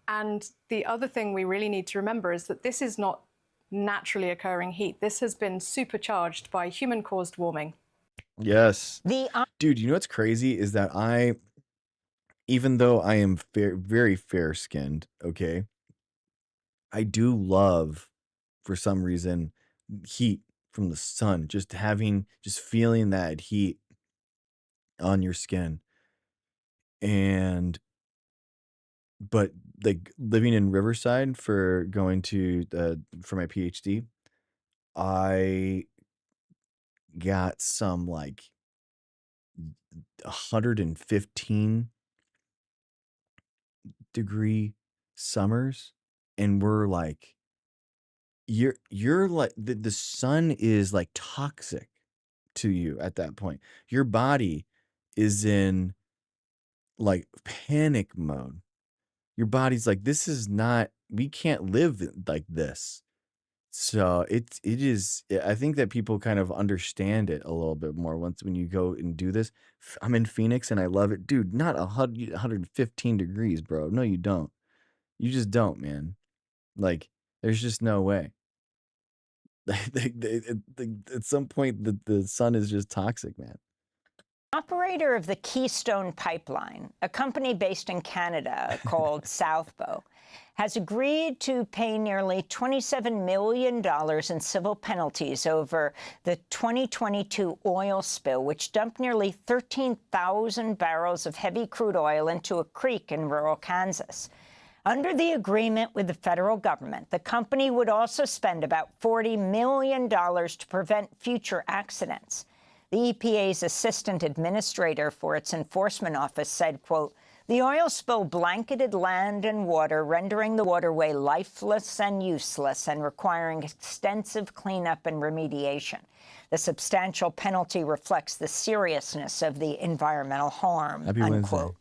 And the other thing we really need to remember is that this is not naturally occurring heat. This has been supercharged by human-caused warming. Yes. Dude, you know what's crazy is that even though I am very fair-skinned, okay, I do love, for some reason, heat from the sun. Just feeling that heat on your skin. But like living in Riverside for going to for my PhD, I got some like 115 degree summers, and we're like, you're like the sun is like toxic to you at that point. Your body is in like panic mode. Your body's like, we can't live like this. So it is, I think that people kind of understand it a little bit more when you go and do this. I'm in Phoenix and I love it. Dude, not 115 degrees, bro. No, you don't. You just don't, man. Like, there's just no way. At some point, the sun is just toxic, man. Operator of the Keystone Pipeline, a company based in Canada called Southbow, has agreed to pay nearly $27 million in civil penalties over the 2022 oil spill, which dumped nearly 13,000 barrels of heavy crude oil into a creek in rural Kansas. Under the agreement with the federal government, the company would also spend about $40 million to prevent future accidents. The EPA's assistant administrator for its enforcement office said, quote, "The oil spill blanketed land and water, rendering the waterway lifeless and useless and requiring extensive cleanup and remediation. The substantial penalty reflects the seriousness of the environmental harm," Happy unquote. Wednesday.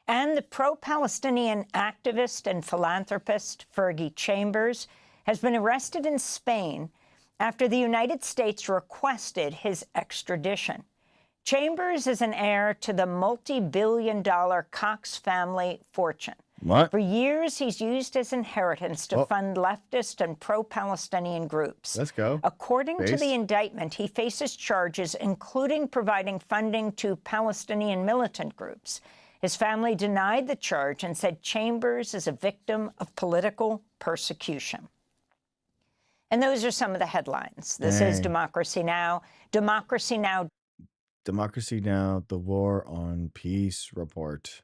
And the pro-Palestinian activist and philanthropist Fergie Chambers has been arrested in Spain after the United States requested his extradition. Chambers is an heir to the multi-billion-dollar Cox family fortune. What? For years, he's used his inheritance to fund leftist and pro-Palestinian groups. Let's go. According to the indictment, he faces charges including providing funding to Palestinian militant groups. His family denied the charge and said Chambers is a victim of political persecution. And those are some of the headlines. This is Democracy Now! Democracy Now! Democracy Now! The War on Peace report.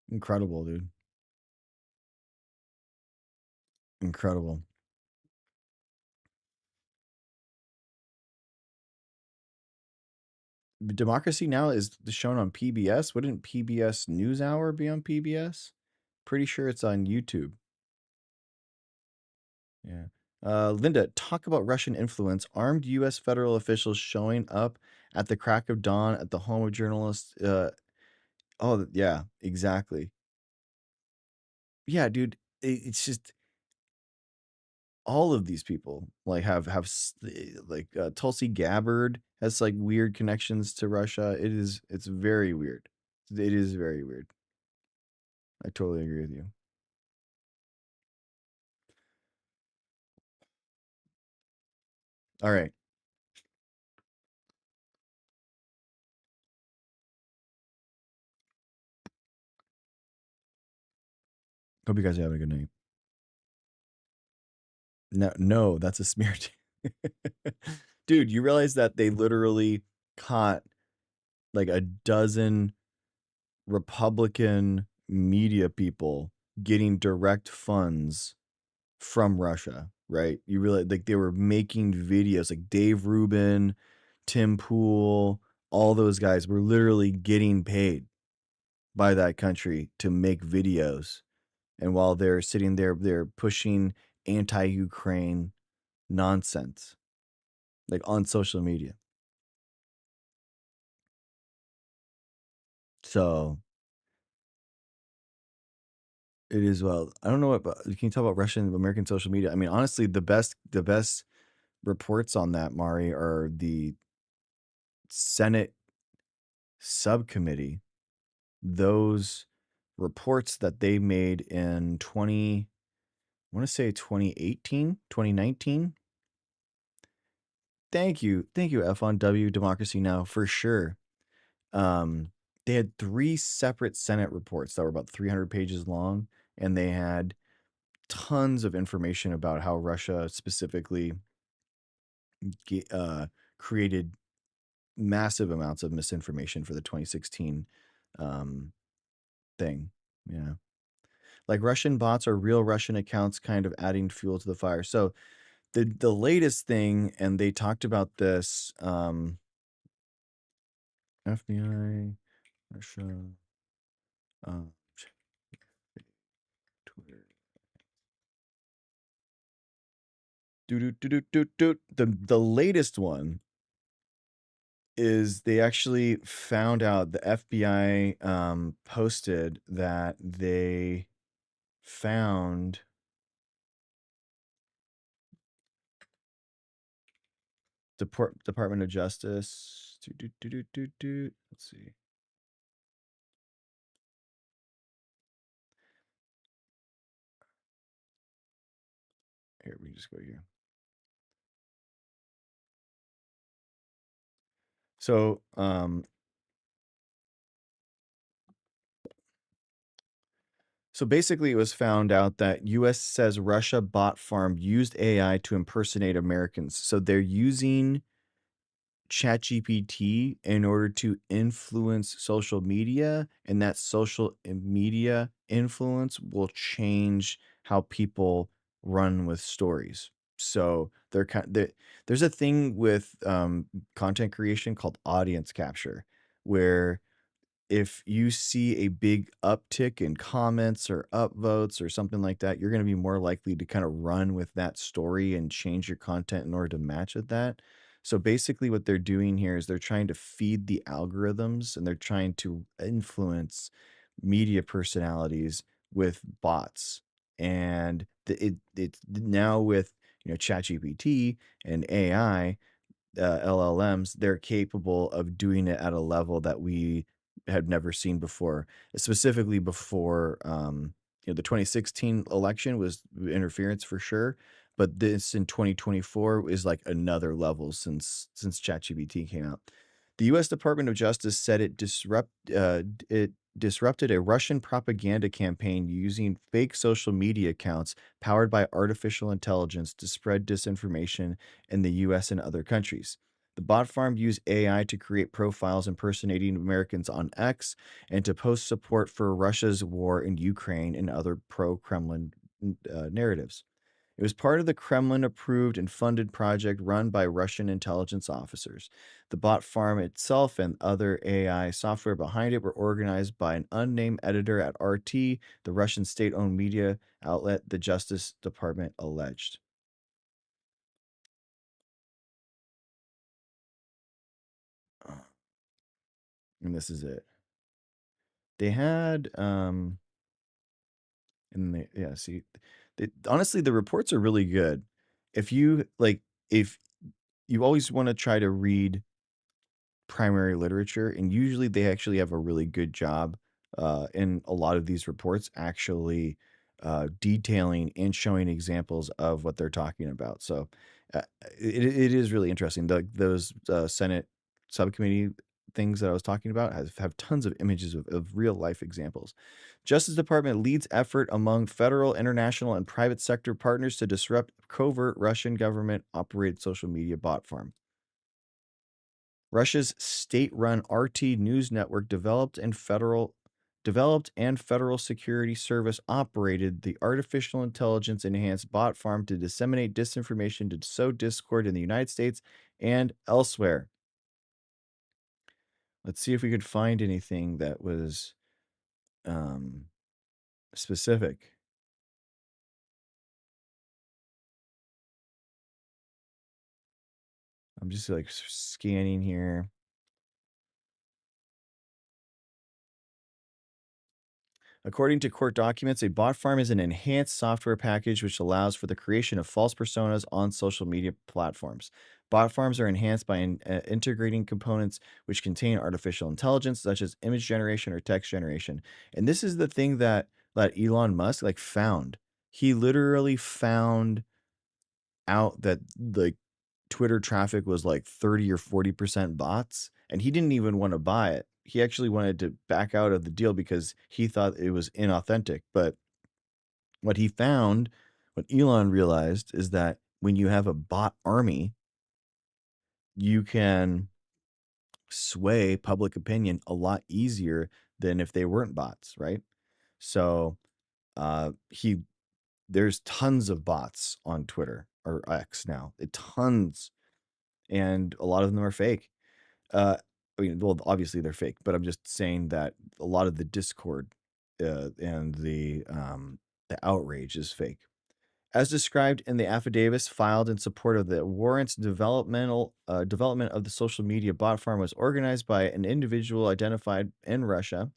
Incredible, dude. Incredible. Democracy Now! Is shown on PBS. Wouldn't PBS NewsHour be on PBS? Pretty sure it's on YouTube. Yeah. Linda, talk about Russian influence. Armed U.S. federal officials showing up at the crack of dawn at the home of journalists. Oh, yeah, exactly. Yeah, dude. It's just all of these people like have like Tulsi Gabbard has like weird connections to Russia. It's very weird. It is very weird. I totally agree with you. All right. Hope you guys are having a good night. No, that's a smear. Dude, you realize that they literally caught like a dozen Republican media people getting direct funds from Russia, right? You realize like they were making videos like Dave Rubin, Tim Pool, all those guys were literally getting paid by that country to make videos. And while they're sitting there, they're pushing anti-Ukraine nonsense, like on social media. So it is, well, I don't know what, but can you talk about Russian American social media? I mean, honestly, the best reports on that, Mari, are the Senate subcommittee. Those reports that they made in 2019. Thank you, F1W Democracy Now! For sure. They had 3 separate Senate reports that were about 300 pages long, and they had tons of information about how Russia specifically created massive amounts of misinformation for the 2016 thing. Yeah. Like Russian bots or real Russian accounts kind of adding fuel to the fire. So the latest thing, and they talked about this, FBI, Russia, Twitter. The latest one is they actually found out, the FBI posted that they found Department of Justice. Let's see. Here, we just go here. So, so basically it was found out that US says Russia bot farm used AI to impersonate Americans. So they're using ChatGPT in order to influence social media, and that social media influence will change how people run with stories. So there's a thing with content creation called audience capture, where if you see a big uptick in comments or upvotes or something like that, you're going to be more likely to kind of run with that story and change your content in order to match with that. So basically what they're doing here is they're trying to feed the algorithms, and they're trying to influence media personalities with bots. And it's now with ChatGPT and AI, LLMs, they're capable of doing it at a level that we had never seen before. Specifically before, the 2016 election was interference for sure, but this in 2024 is like another level since ChatGPT came out. The U.S. Department of Justice said it disrupted a Russian propaganda campaign using fake social media accounts powered by artificial intelligence to spread disinformation in the US and other countries. The bot farm used AI to create profiles impersonating Americans on X and to post support for Russia's war in Ukraine and other pro Kremlin narratives. It was part of the Kremlin approved and funded project run by Russian intelligence officers. The bot farm itself and other AI software behind it were organized by an unnamed editor at RT, the Russian state owned media outlet, the Justice Department alleged. And this is it. They had and they, yeah, see, honestly, the reports are really good. If you always want to try to read primary literature, and usually they actually have a really good job in a lot of these reports actually detailing and showing examples of what they're talking about. So uh, it is really interesting. Those Senate subcommittee things that I was talking about have tons of images of real life examples. Justice Department leads effort among federal, international, and private sector partners to disrupt covert Russian government operated social media bot farm. Russia's state-run RT news network developed and Federal Security Service operated the artificial intelligence enhanced bot farm to disseminate disinformation to sow discord in the United States and elsewhere. Let's see if we could find anything that was specific. I'm just like scanning here. According to court documents, a bot farm is an enhanced software package which allows for the creation of false personas on social media platforms. Bot farms are enhanced by integrating components which contain artificial intelligence, such as image generation or text generation. And this is the thing that Elon Musk found. He literally found out that Twitter traffic was 30 or 40% bots, and he didn't even want to buy it. He actually wanted to back out of the deal because he thought it was inauthentic. But what he found, what Elon realized, is that when you have a bot army, you can sway public opinion a lot easier than if they weren't bots, right? So there's tons of bots on Twitter or X now. Tons. And a lot of them are fake. Well, obviously they're fake, but I'm just saying that a lot of the discord and the outrage is fake. As described in the affidavits filed in support of the warrants, development of the social media bot farm was organized by an individual identified in Russia,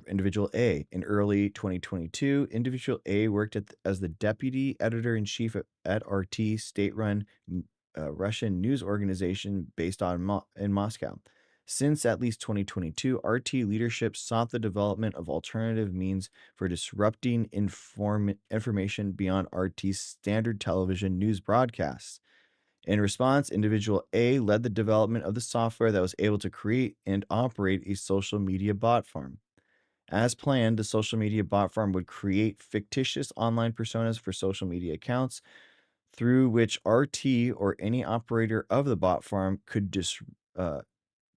Individual A. In early 2022, Individual A worked as the deputy editor-in-chief at RT, state-run Russian news organization based in Moscow. Since at least 2022, RT leadership sought the development of alternative means for disrupting information beyond RT's standard television news broadcasts. In response, Individual A led the development of the software that was able to create and operate a social media bot farm. As planned, the social media bot farm would create fictitious online personas for social media accounts through which RT or any operator of the bot farm could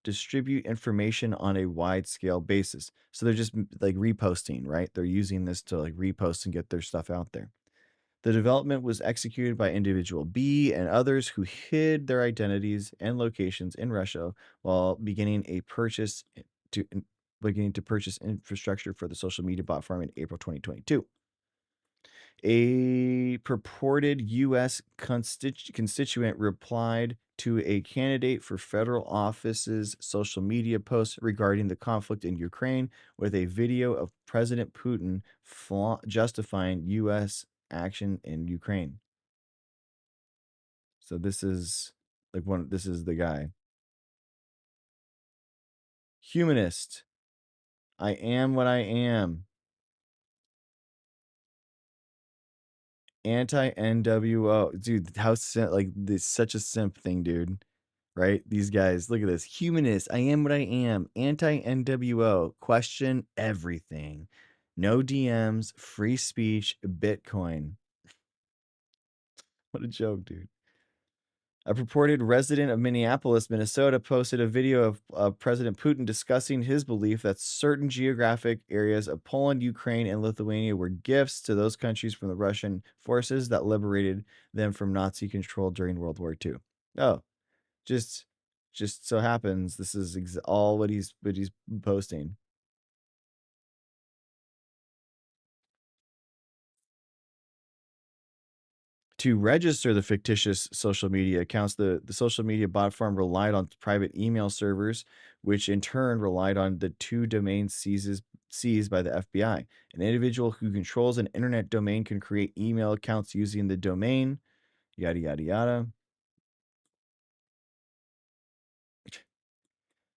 distribute information on a wide scale basis. So they're just reposting, right? They're using this to repost and get their stuff out there. The development was executed by Individual B and others who hid their identities and locations in Russia while beginning to purchase infrastructure for the social media bot farm in April 2022. A purported U.S. constituent replied to a candidate for federal office's social media post regarding the conflict in Ukraine with a video of President Putin justifying U.S. action in Ukraine. So this is like this is the guy. Humanist. I am what I am. Anti-NWO. Dude, how like this such a simp thing, dude. Right? These guys, look at this. Humanist. I am what I am. Anti-NWO. Question everything. No DMs, free speech, Bitcoin. What a joke, dude. A purported resident of Minneapolis, Minnesota, posted a video of President Putin discussing his belief that certain geographic areas of Poland, Ukraine, and Lithuania were gifts to those countries from the Russian forces that liberated them from Nazi control during World War II. Oh, just so happens this is all what he's posting. To register the fictitious social media accounts, the social media bot farm relied on private email servers, which in turn relied on the 2 domains seized by the FBI. An individual who controls an internet domain can create email accounts using the domain, yada, yada, yada.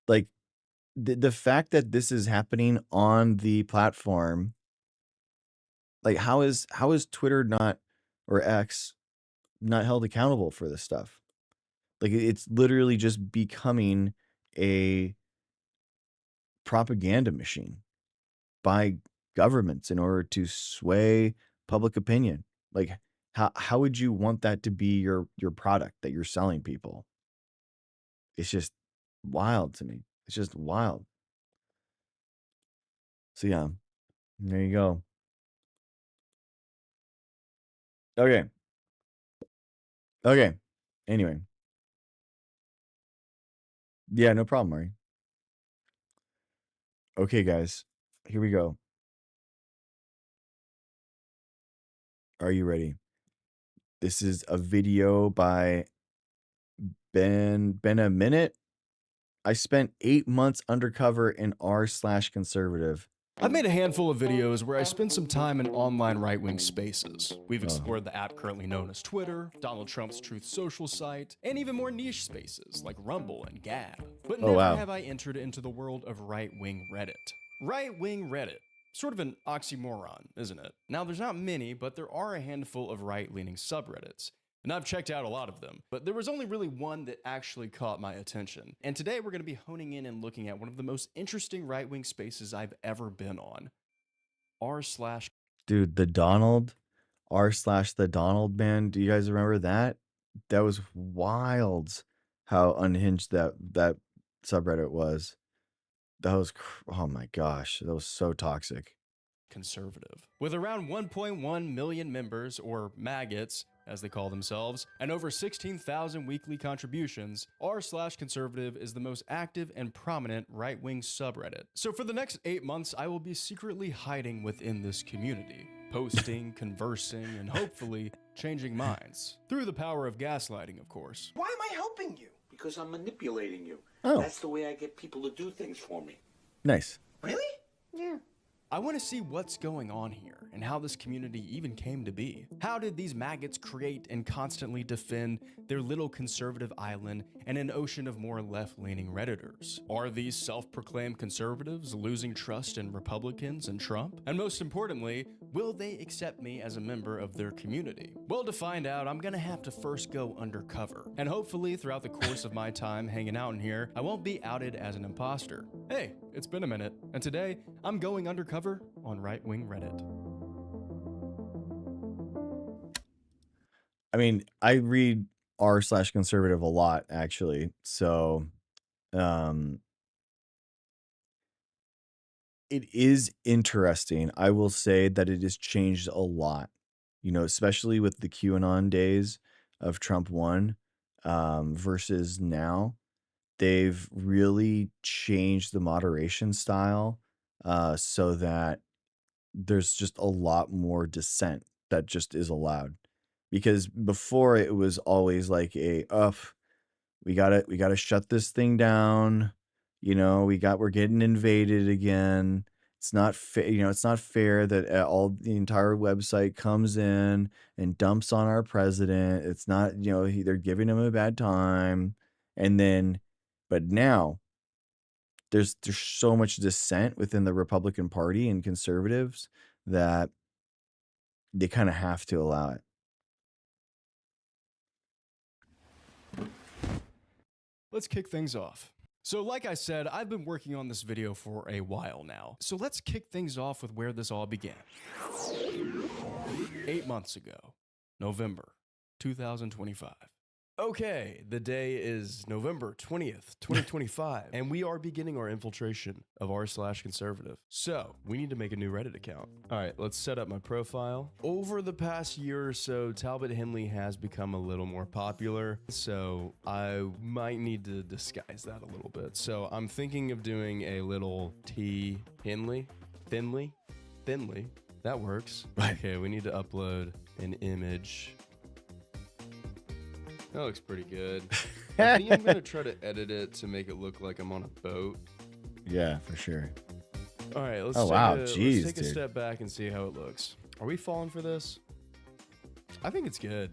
Like, the fact that this is happening on the platform, like, how is Twitter not, or X, not held accountable for this stuff? Like, it's literally just becoming a propaganda machine by governments in order to sway public opinion. Like, how would you want that to be your product that you're selling people? It's just wild to me. It's just wild. So yeah, there you go. Okay. Okay. Anyway. Yeah, no problem, Mari. Okay, guys. Here we go. Are you ready? This is a video by Ben a Minute. I spent 8 months undercover in r/conservative. I've made a handful of videos where I spend some time in online right-wing spaces. We've explored the app currently known as Twitter, Donald Trump's Truth Social site, and even more niche spaces like Rumble and Gab. But never have I entered into the world of right-wing Reddit. Right-wing Reddit. Sort of an oxymoron, isn't it? Now, there's not many, but there are a handful of right-leaning subreddits. And I've checked out a lot of them, but there was only really one that actually caught my attention. And today we're going to be honing in and looking at one of the most interesting right-wing spaces I've ever been on. Dude, the Donald, r/the Donald, man. Do you guys remember that? That was wild how unhinged that subreddit was. That was, oh my gosh, that was so toxic. Conservative. With around 1.1 million members, or maggots, as they call themselves, and over 16,000 weekly contributions, r/conservative is the most active and prominent right-wing subreddit. So for the next 8 months, I will be secretly hiding within this community, posting, conversing, and hopefully changing minds. Through the power of gaslighting, of course. Why am I helping you? Because I'm manipulating you. Oh. That's the way I get people to do things for me. Nice. Really? Yeah. I want to see what's going on here and how this community even came to be. How did these maggots create and constantly defend their little conservative island and an ocean of more left-leaning Redditors? Are these self-proclaimed conservatives losing trust in Republicans and Trump? And most importantly, will they accept me as a member of their community? Well, to find out, I'm gonna have to first go undercover. And hopefully throughout the course of my time hanging out in here, I won't be outed as an imposter. Hey, it's been a minute, and today I'm going undercover on right-wing Reddit. I mean, I read r/conservative a lot, actually. So, it is interesting. I will say that it has changed a lot, you know, especially with the QAnon days of Trump 1 versus now. They've really changed the moderation style so that there's just a lot more dissent that just is allowed. Because before it was always like we gotta shut this thing down. You know, we're getting invaded again. It's not fair, you know, it's not fair that all the entire website comes in and dumps on our president. It's not, you know, they're giving him a bad time. And then, but now there's so much dissent within the Republican Party and conservatives that they kind of have to allow it. Let's kick things off. So like I said, I've been working on this video for a while now. So let's kick things off with where this all began. 8 months ago, November 2025. Okay, the day is November 20th, 2025, and we are beginning our infiltration of r/conservative. So, we need to make a new Reddit account. All right, let's set up my profile. Over the past year or so, Talbot Henley has become a little more popular, so I might need to disguise that a little bit. So, I'm thinking of doing a little T Henley, thinly, that works. Right. Okay, we need to upload an image. That looks pretty good. I think I'm going to try to edit it to make it look like I'm on a boat. Yeah, for sure. All right, let's take a step back and see how it looks. Are we falling for this? I think it's good.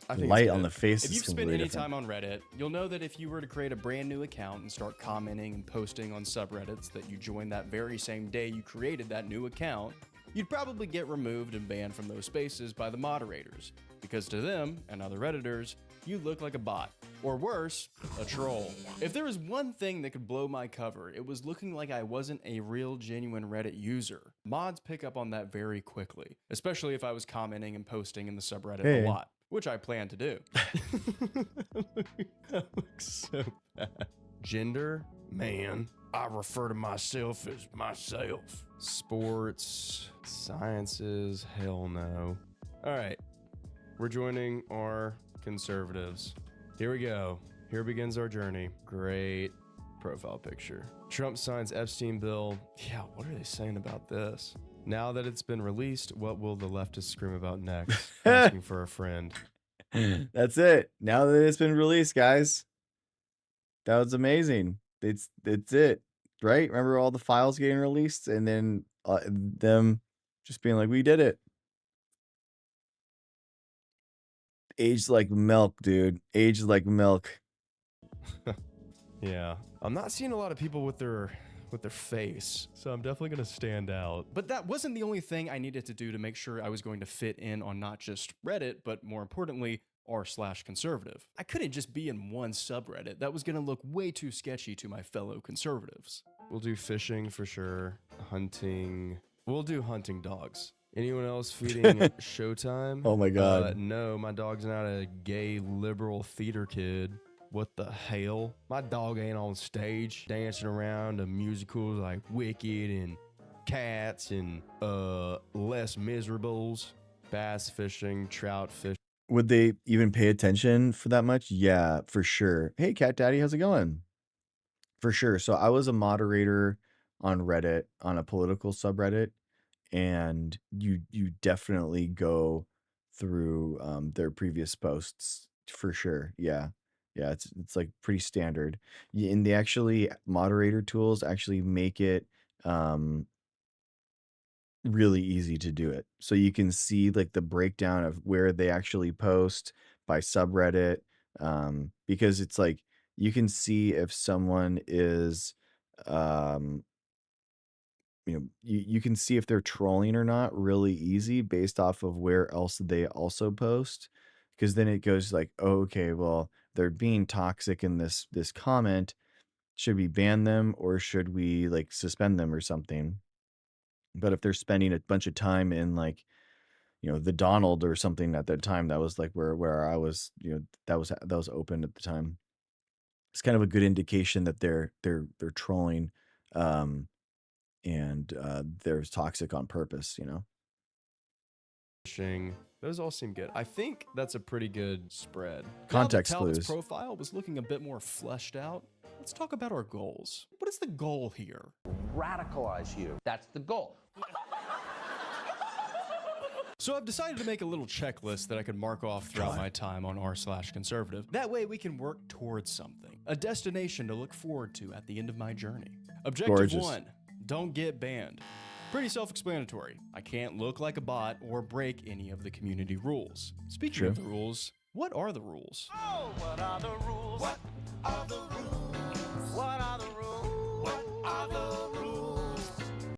I think Light on the face If is you've spent completely any different. time on Reddit, you'll know that if you were to create a brand new account and start commenting and posting on subreddits that you joined that very same day you created that new account, you'd probably get removed and banned from those spaces by the moderators, because to them and other Redditors, you look like a bot, or worse, a troll. If there was one thing that could blow my cover, it was looking like I wasn't a real genuine Reddit user. Mods pick up on that very quickly, especially if I was commenting and posting in the subreddit a lot, which I plan to do. That looks so bad. Gender, man. I refer to myself as myself. Sports, sciences, hell no. All right, we're joining our conservatives. Here we go. Here begins our journey. Great profile picture. Trump signs Epstein bill. Yeah, what are they saying about this? Now that it's been released, what will the leftists scream about next? Asking for a friend. That's it. Now that it's been released, guys. That was amazing. It's it, right? Remember all the files getting released and then them just being like, we did it. Aged like milk, dude. Aged like milk. Yeah. I'm not seeing a lot of people with their face, so I'm definitely going to stand out. But that wasn't the only thing I needed to do to make sure I was going to fit in on not just Reddit, but more importantly, r/conservative. I couldn't just be in one subreddit. That was going to look way too sketchy to my fellow conservatives. We'll do fishing for sure. Hunting. We'll do hunting dogs. Anyone else feeding Showtime? Oh my God. No, my dog's not a gay liberal theater kid. What the hell? My dog ain't on stage dancing around to musicals like Wicked and Cats and Les Miserables. Bass fishing, trout fishing. Would they even pay attention for that much? Yeah, for sure. Hey, Cat Daddy, how's it going? For sure. So I was a moderator on Reddit, on a political subreddit, and you definitely go through their previous posts for sure. Yeah. Yeah, it's like pretty standard. And they actually moderator tools actually make it really easy to do it. So you can see like the breakdown of where they actually post by subreddit, because it's like you can see if someone is you can see if they're trolling or not really easy based off of where else they also post, because then it goes like, oh, okay, well, they're being toxic in this comment. Should we ban them or should we like suspend them or something? But if they're spending a bunch of time in like, the Donald or something at that time, that was like where I was, that was open at the time. It's kind of a good indication that they're trolling, and they're toxic on purpose, Fishing. Those all seem good. I think that's a pretty good spread. Context now that Talbot's clues. profile was looking a bit more fleshed out. Let's talk about our goals. What is the goal here? Radicalize you. That's the goal. So I've decided to make a little checklist that I could mark off throughout my time on r/conservative. That way we can work towards something. A destination to look forward to at the end of my journey. Objective Gorgeous. 1. don't get banned. Pretty self-explanatory. I can't look like a bot or break any of the community rules. Speaking True. of the rules, what are the rules? Oh, what are the rules? What are the rules? What are the rules? What are the rules?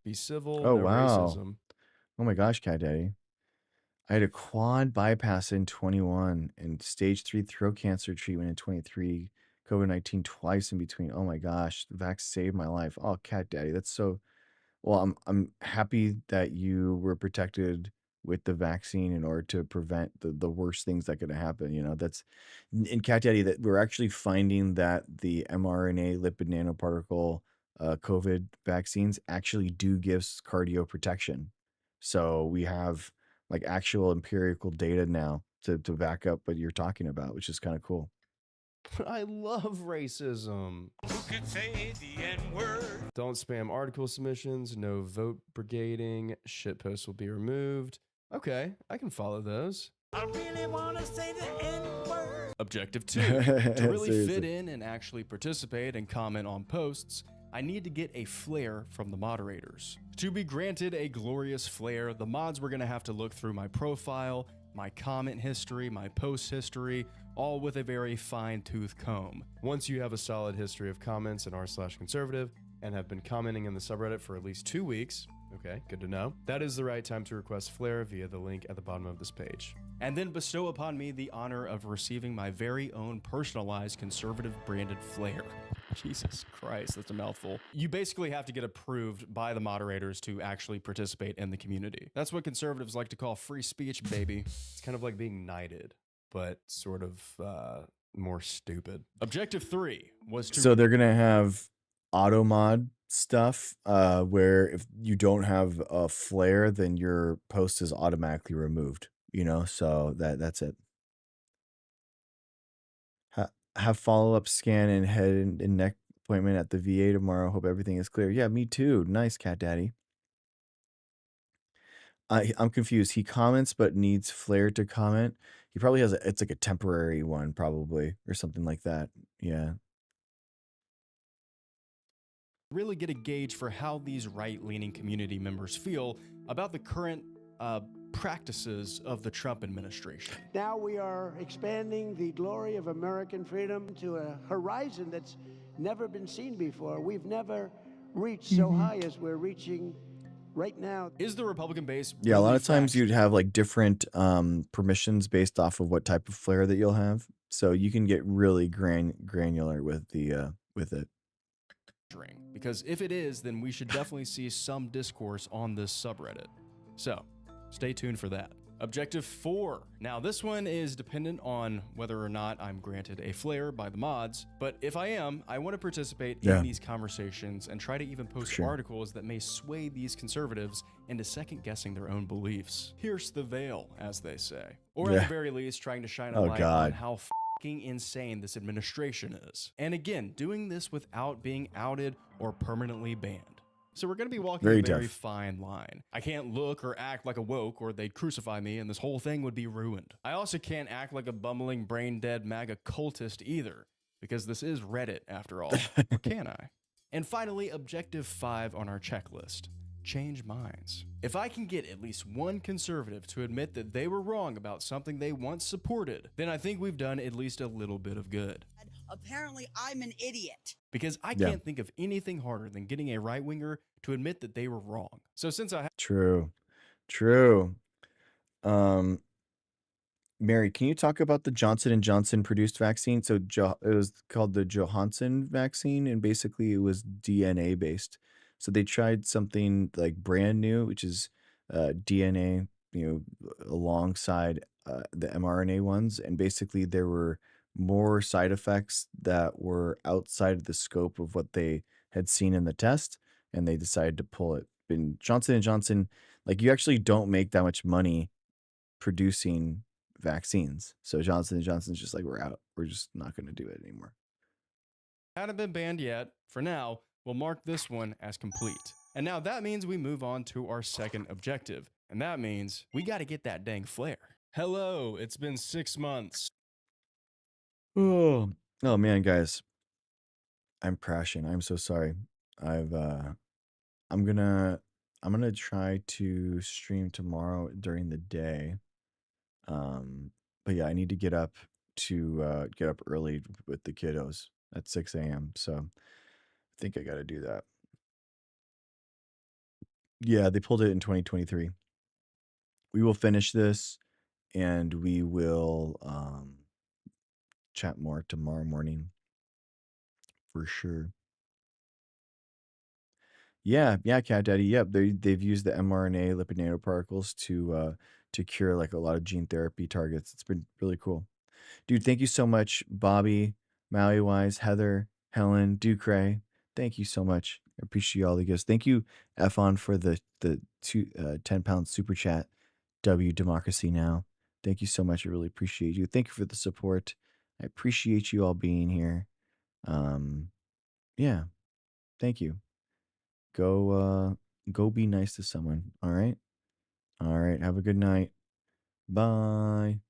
Be civil, Oh, no wow. racism. Oh my gosh, Cat Daddy. I had a quad bypass in 21 and stage 3 throat cancer treatment in 23, COVID-19 twice in between. Oh my gosh, the vax saved my life. Oh, Cat Daddy, that's so well. I'm happy that you were protected with the vaccine in order to prevent the worst things that could happen. You know, that's in Cat Daddy that we're actually finding that the mRNA lipid nanoparticle COVID vaccines actually do give cardio protection. So we have like actual empirical data now to back up what you're talking about, which is kind of cool. I love racism. Who could say the N-word? Don't spam article submissions, no vote brigading, shitposts will be removed. Okay, I can follow those. I really want to say the N-word. Objective 2. To really fit Seriously. in and actually participate and comment on posts, I need to get a flare from the moderators. To be granted a glorious flare, the mods were going to have to look through my profile, my comment history, my post history, all with a very fine-tooth comb. Once you have a solid history of comments in r/conservative and have been commenting in the subreddit for at least 2 weeks, okay, good to know, that is the right time to request flare via the link at the bottom of this page. And then bestow upon me the honor of receiving my very own personalized conservative branded flare. Jesus Christ, that's a mouthful. You basically have to get approved by the moderators to actually participate in the community. That's what conservatives like to call free speech, baby. It's kind of like being knighted, but sort of more stupid. Objective 3 was to... So they're gonna have auto mod stuff where if you don't have a flare, then your post is automatically removed. You know, so that's it. Have follow-up scan and head and neck appointment at the VA tomorrow. Hope everything is clear. Yeah, me too. Nice, Cat Daddy. I'm confused. He comments but needs flare to comment. He probably has it's like a temporary one probably or something like that. Yeah. really get a gauge for how these right-leaning community members feel about the current practices of the Trump administration. Now we are expanding the glory of American freedom to a horizon that's never been seen before. We've never reached so high as we're reaching right now. Is the Republican base Yeah, a really lot of times fractured? you'd have like different permissions based off of what type of flare that you'll have. So you can get really granular with the with it. Because if it is, then we should definitely see some discourse on this subreddit. So, stay tuned for that. Objective 4. Now, this one is dependent on whether or not I'm granted a flare by the mods, but if I am, I want to participate in these conversations and try to even post articles that may sway these conservatives into second-guessing their own beliefs. Pierce the veil, as they say. Or at the very least, trying to shine a light on how fucking insane this administration is. And again, doing this without being outed or permanently banned. So we're going to be walking a very fine line. I can't look or act like a woke or they'd crucify me and this whole thing would be ruined. I also can't act like a bumbling brain-dead MAGA cultist either, because this is Reddit after all. Or can I? And finally, objective 5 on our checklist. Change minds. If I can get at least one conservative to admit that they were wrong about something they once supported, then I think we've done at least a little bit of good. Apparently, I'm an idiot. Because I can't think of anything harder than getting a right-winger to admit that they were wrong. So since I True. Mary, can you talk about the Johnson & Johnson produced vaccine? So it was called the Johansen vaccine, and basically it was DNA based. So they tried something like brand new, which is DNA, alongside the mRNA ones. And basically there were more side effects that were outside of the scope of what they had seen in the test, and they decided to pull it. And Johnson & Johnson, like, you actually don't make that much money producing vaccines. So Johnson & Johnson's just like, we're out. We're just not going to do it anymore. Hadn't been banned yet. For now, we'll mark this one as complete. And now that means we move on to our second objective. And that means we got to get that dang flare. Hello, it's been 6 months. Oh man, guys, I'm crashing. I'm so sorry. I'm gonna try to stream tomorrow during the day. But yeah, I need to get up early with the kiddos at 6 a.m. So I think I got to do that. Yeah, they pulled it in 2023. We will finish this and we will chat more tomorrow morning for sure. Yeah, Cat Daddy. Yep, they've used the mRNA lipid nanoparticles to cure like a lot of gene therapy targets. It's been really cool. Dude, thank you so much, Bobby, Maui Wise, Heather, Helen, Ducray. Thank you so much. I appreciate all the gifts. Thank you, Efon, for the 10-pound super chat. W Democracy Now. Thank you so much. I really appreciate you. Thank you for the support. I appreciate you all being here. Yeah, thank you. Go be nice to someone. All right. All right. Have a good night. Bye.